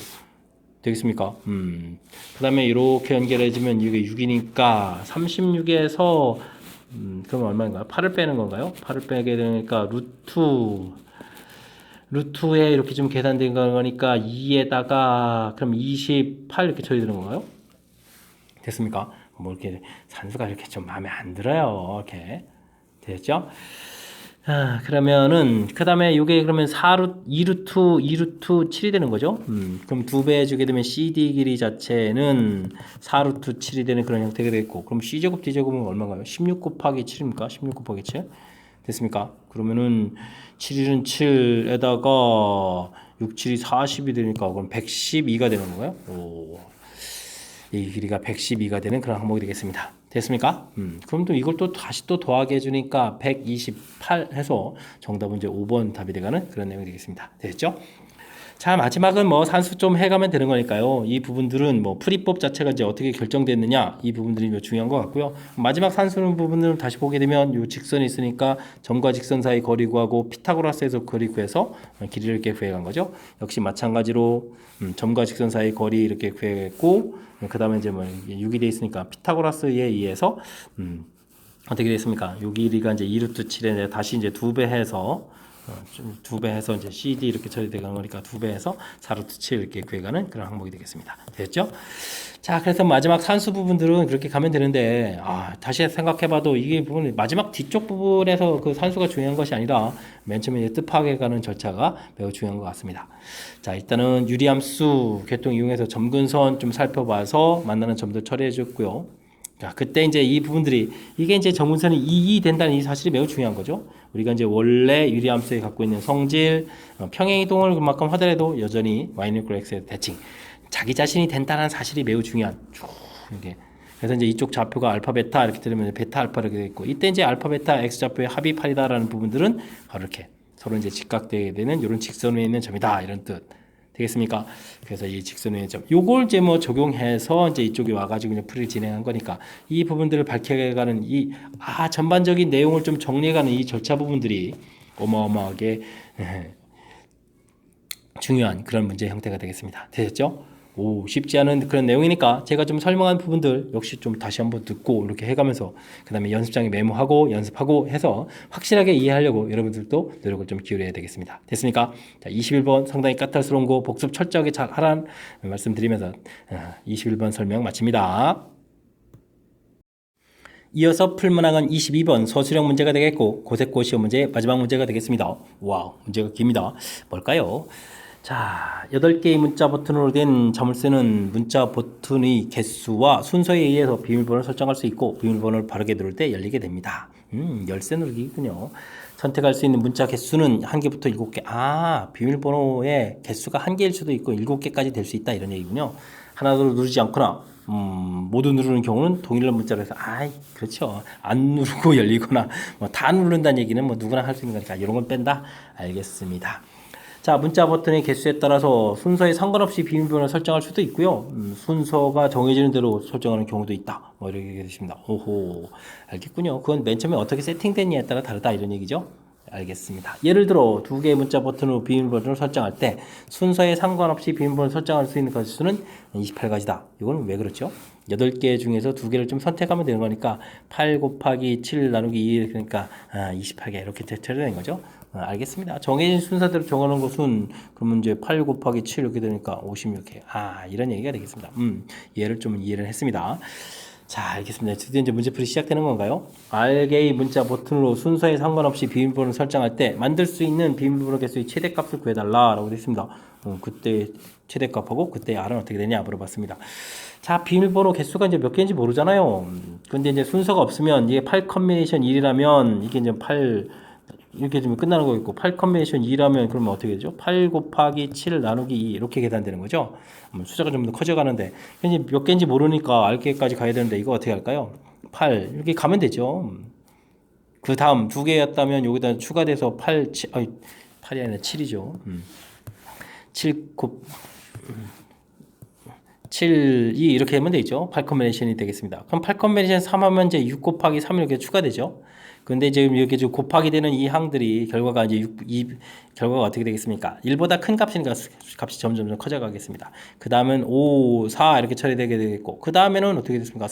되겠습니까? 그 다음에 이렇게 연결해주면 이게 6이니까 36에서 그러면 얼마인가요? 8을 빼는 건가요? 8을 빼게 되니까 루트에 이렇게 좀 계산된 거니까 2에다가 그럼 28 이렇게 처리되는 건가요? 됐습니까? 뭐 이렇게 산수가 이렇게 좀 마음에 안 들어요. 이렇게 됐죠? 그러면은 그 다음에 이게 그러면 2루트 7이 되는 거죠. 그럼 2배 해주게 되면 CD 길이 자체는 4루트 7이 되는 그런 형태가 되겠고 그럼 C제곱 D제곱은 얼마인가요? 16 곱하기 7입니까? 16 곱하기 7 됐습니까? 그러면은 7일은 7에다가 6, 7이 40이 되니까 그럼 112가 되는 건가요? 오. 이 길이가 112가 되는 그런 항목이 되겠습니다. 됐습니까? 그럼 또 이걸 또 다시 또 더하게 해주니까 128 해서 정답은 이제 5번 답이 되가는 그런 내용이 되겠습니다. 됐죠? 자, 마지막은 뭐 산수 좀 해가면 되는 거니까요. 이 부분들은 뭐 풀이법 자체가 이제 어떻게 결정됐느냐 이 부분들이 중요한 것 같고요. 마지막 산수는 부분을 다시 보게 되면 요 직선이 있으니까 점과 직선 사이 거리 구하고 피타고라스에서 거리 구해서 길이를 이렇게 구해간 거죠. 역시 마찬가지로 점과 직선 사이 거리 이렇게 구해했고 그 다음에 이제 뭐 6이 돼 있으니까 피타고라스에 의해서 어떻게 됐습니까? 요 길이가 이제 2루트 7에 다시 이제 2배 해서 2배 해서 이제 CD 이렇게 처리되는 거니까 2배 해서 4루트 7 이렇게 구해가는 그런 항목이 되겠습니다. 됐죠? 자, 그래서 마지막 산수 부분들은 그렇게 가면 되는데 다시 생각해봐도 이게 부분 마지막 뒤쪽 부분에서 그 산수가 중요한 것이 아니라 맨 처음에 뜻 파악해가는 절차가 매우 중요한 것 같습니다. 자, 일단은 유리함수 계통 이용해서 점근선 좀 살펴봐서 만나는 점들 처리해줬고요. 자, 그때 이제 이 부분들이 이게 이제 정분선이 2 된다는 이 사실이 매우 중요한 거죠. 우리가 이제 원래 유리함수에 갖고 있는 성질, 평행이동을 그만큼 하더라도 여전히 y=x의 대칭, 자기 자신이 된다는 사실이 매우 중요한 쭉 이게. 그래서 이제 이쪽 좌표가 알파 베타 이렇게 들으면 베타 알파 이렇게 돼 있고 이때 이제 알파 베타 x 좌표의 합이 8이다라는 부분들은 바로 이렇게 서로 이제 직각되게 되는 이런 직선 위에 있는 점이다 이런 뜻 되겠습니까? 그래서 이 직선 위의 점 요걸 이제 뭐 적용해서 이제 이쪽에 와가지고 그냥 풀이를 진행한 거니까 이 부분들을 밝혀가는 이 전반적인 내용을 좀 정리해가는 이 절차 부분들이 어마어마하게 중요한 그런 문제 형태가 되겠습니다. 되셨죠? 쉽지 않은 그런 내용이니까 제가 좀 설명한 부분들 역시 좀 다시 한번 듣고 이렇게 해가면서 그 다음에 연습장에 메모하고 연습하고 해서 확실하게 이해하려고 여러분들도 노력을 좀 기울여야 되겠습니다. 됐습니까? 자, 21번 상당히 까탈스러운 거 복습 철저하게 잘 하라는 말씀드리면서 21번 설명 마칩니다. 이어서 풀 문항은 22번 서술형 문제가 되겠고 고색고 시험 문제 마지막 문제가 되겠습니다. 와우, 문제가 깁니다. 뭘까요? 자, 8개의 문자 버튼으로 된 점을 쓰는 문자 버튼의 개수와 순서에 의해서 비밀번호를 설정할 수 있고 비밀번호를 바르게 누를 때 열리게 됩니다. 열쇠 누르기군요. 선택할 수 있는 문자 개수는 1개부터 7개. 비밀번호의 개수가 1개일 수도 있고 7개까지 될 수 있다 이런 얘기군요. 하나도 누르지 않거나 모두 누르는 경우는 동일한 문자로 해서 그렇죠. 안 누르고 열리거나 뭐 다 누른다는 얘기는 뭐 누구나 할 수 있는 거니까 이런 건 뺀다. 알겠습니다. 자, 문자 버튼의 개수에 따라서 순서에 상관없이 비밀번호를 설정할 수도 있고요. 순서가 정해지는 대로 설정하는 경우도 있다. 뭐 이렇게 되십니다. 오호, 알겠군요. 그건 맨 처음에 어떻게 세팅됐냐에 따라 다르다 이런 얘기죠. 알겠습니다. 예를 들어 2개의 문자 버튼으로 비밀번호를 설정할 때 순서에 상관없이 비밀번호를 설정할 수 있는 가지수는 28가지다. 이건 왜 그렇죠? 8개 중에서 2개를 좀 선택하면 되는 거니까 8 곱하기 7 나누기 2 그러니까 28개 이렇게 처리되는 거죠. 알겠습니다. 정해진 순서대로 정하는 것은 그러면 이제 8 곱하기 7 이렇게 되니까 56개. 이런 얘기가 되겠습니다. 얘를 좀 이해를 했습니다. 자, 알겠습니다. 드디어 이제 문제풀이 시작되는 건가요? 알게이 문자 버튼으로 순서에 상관없이 비밀번호를 설정할 때 만들 수 있는 비밀번호 개수의 최대값을 구해달라라고 되어 있습니다. 그때 최대값하고 그때 R은 어떻게 되냐 물어봤습니다. 자, 비밀번호 개수가 이제 몇 개인지 모르잖아요. 근데 이제 순서가 없으면 이게 8 컨비네이션 1이라면 이게 이제 8 이렇게 되면 끝나는 거겠고 8 컨비네이션 2라면 그러면 어떻게 되죠? 8 곱하기 7 나누기 2 이렇게 계산되는 거죠. 숫자가 좀 더 커져가는데 이제 몇 개인지 모르니까 알게까지 가야 되는데 이거 어떻게 할까요? 8 이렇게 가면 되죠. 그 다음 2개였다면 여기다 추가돼서 8, 7, 8이 아니라 7이죠. 7, 2 이렇게 하면 되죠. 8 컨비네이션이 되겠습니다. 그럼 8 컨비네이션 3 하면 이제 6 곱하기 3 이렇게 추가되죠. 근데 지금 이렇게 좀 곱하기 되는 이 항들이 결과가 이제 결과가 어떻게 되겠습니까? 1보다 큰 값이니까 값이 점점 커져가겠습니다. 그 다음은 5, 4 이렇게 처리되게 되겠고 그 다음에는 어떻게 됐습니까?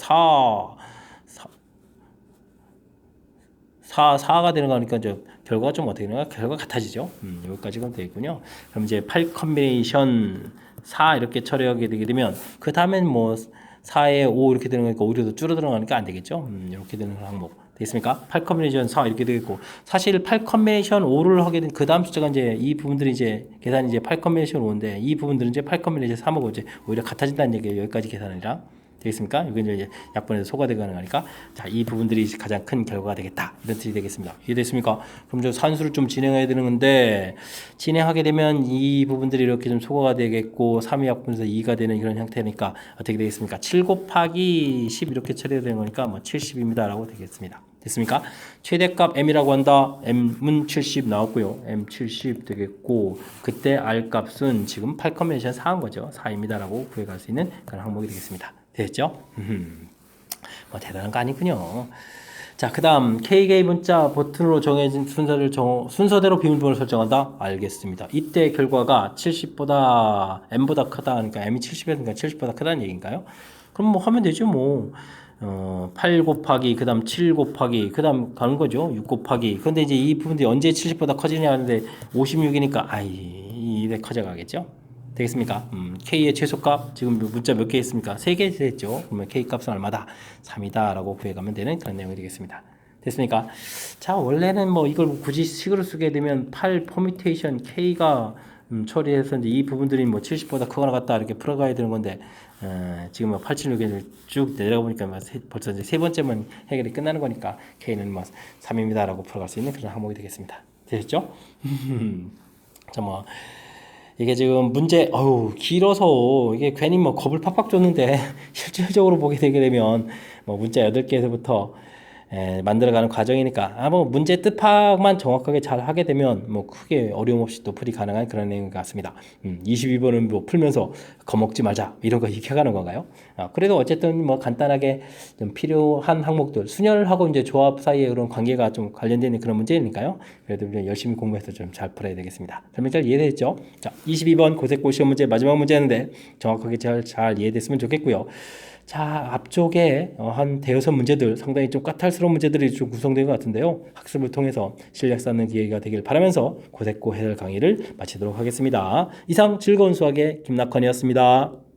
4가 되는 거니까 이제 결과가 좀 어떻게 되나? 결과가 같아지죠. 여기까지가 되겠군요. 그럼 이제 8 컨비네이션 4 이렇게 처리하게 되게 되면 그 다음엔 뭐 4에 5 이렇게 되는 거니까 오히려 더 줄어들어가니까 안 되겠죠. 이렇게 되는 항목. 되겠습니까? 8 컨비네이션 4 이렇게 되겠고 사실 8 컨비네이션 5를 하게 된 그 다음 숫자가 이제 이 부분들이 이제 계산이 이제 8 컨비네이션 5인데 이 부분들은 이제 8 컨비네이션 3하고 이제 오히려 같아진다는 얘기예요. 여기까지 계산이랑 되겠습니까? 이건 이제 약분해서 소가되는 거니까 자, 이 부분들이 가장 큰 결과가 되겠다. 이런 뜻이 되겠습니다. 이해됐습니까? 그럼 저 산수를 좀 진행해야 되는 건데 진행하게 되면 이 부분들이 이렇게 좀 소거가 되겠고 3이 약분해서 2가 되는 이런 형태니까 어떻게 되겠습니까? 7 곱하기 10 이렇게 처리해야 되는 거니까 뭐 70입니다. 라고 되겠습니다. 됐습니까? 최대값 m이라고 한다. m은 70 나왔고요. m 70 되겠고 그때 r 값은 지금 8 컨비네이션 4인 거죠. 4입니다. 라고 구해갈 수 있는 그런 항목이 되겠습니다. 됐죠? 뭐 대단한 거 아니군요. 자, 그 다음 K개의 문자 버튼으로 정해진 순서대로 비밀번호를 설정한다. 알겠습니다. 이때 결과가 70보다 m보다 크다 하니까 m이 70이니까 70보다 크다는 얘기인가요? 그럼 뭐 하면 되죠. 뭐 8 곱하기 그 다음 7 곱하기 그 다음 가는 거죠. 6 곱하기. 근데 이제 이 부분들이 언제 70보다 커지냐 하는데 56이니까 이래 커져가겠죠. 되겠습니까? K의 최소값 지금 문자 몇 개 있습니까? 3개 됐죠. 그러면 K 값은 얼마다? 3이다 라고 구해가면 되는 그런 내용이 되겠습니다. 됐습니까? 자, 원래는 뭐 이걸 굳이 식으로 쓰게 되면 8 퍼뮤테이션 K가 처리해서 이제 이 부분들이 뭐 70보다 크거나 같다 이렇게 풀어가야 되는 건데 지금 876에 쭉 내려가 보니까 벌써 이제 세 번째만 해결이 끝나는 거니까 K는 뭐 3입니다라고 풀어갈 수 있는 그런 항목이 되겠습니다. 되셨죠? 자, 뭐 이게 지금 문제 길어서 이게 괜히 뭐 겁을 팍팍 줬는데 실질적으로 보게 되게 되면 뭐 문자 8개에서부터 만들어가는 과정이니까 뭐 문제 뜻파악만 정확하게 잘 하게 되면 뭐 크게 어려움 없이 또 풀이 가능한 그런 내용 같습니다. 22번은 뭐 풀면서 겁먹지 말자 이런 거 익혀가는 건가요? 그래도 어쨌든 뭐 간단하게 좀 필요한 항목들 순열하고 이제 조합 사이에 그런 관계가 좀 관련되는 그런 문제니까요. 그래도 좀 열심히 공부해서 좀 잘 풀어야 되겠습니다. 설명 잘 이해됐죠? 자, 22번 고색고 시험 문제 마지막 문제였는데 정확하게 잘 이해됐으면 좋겠고요. 자, 앞쪽에 한 대여섯 문제들 상당히 좀 까탈스러운 문제들이 좀 구성된 것 같은데요. 학습을 통해서 실력 쌓는 기회가 되길 바라면서 고색고 해설 강의를 마치도록 하겠습니다. 이상 즐거운 수학의 김낙헌이었습니다.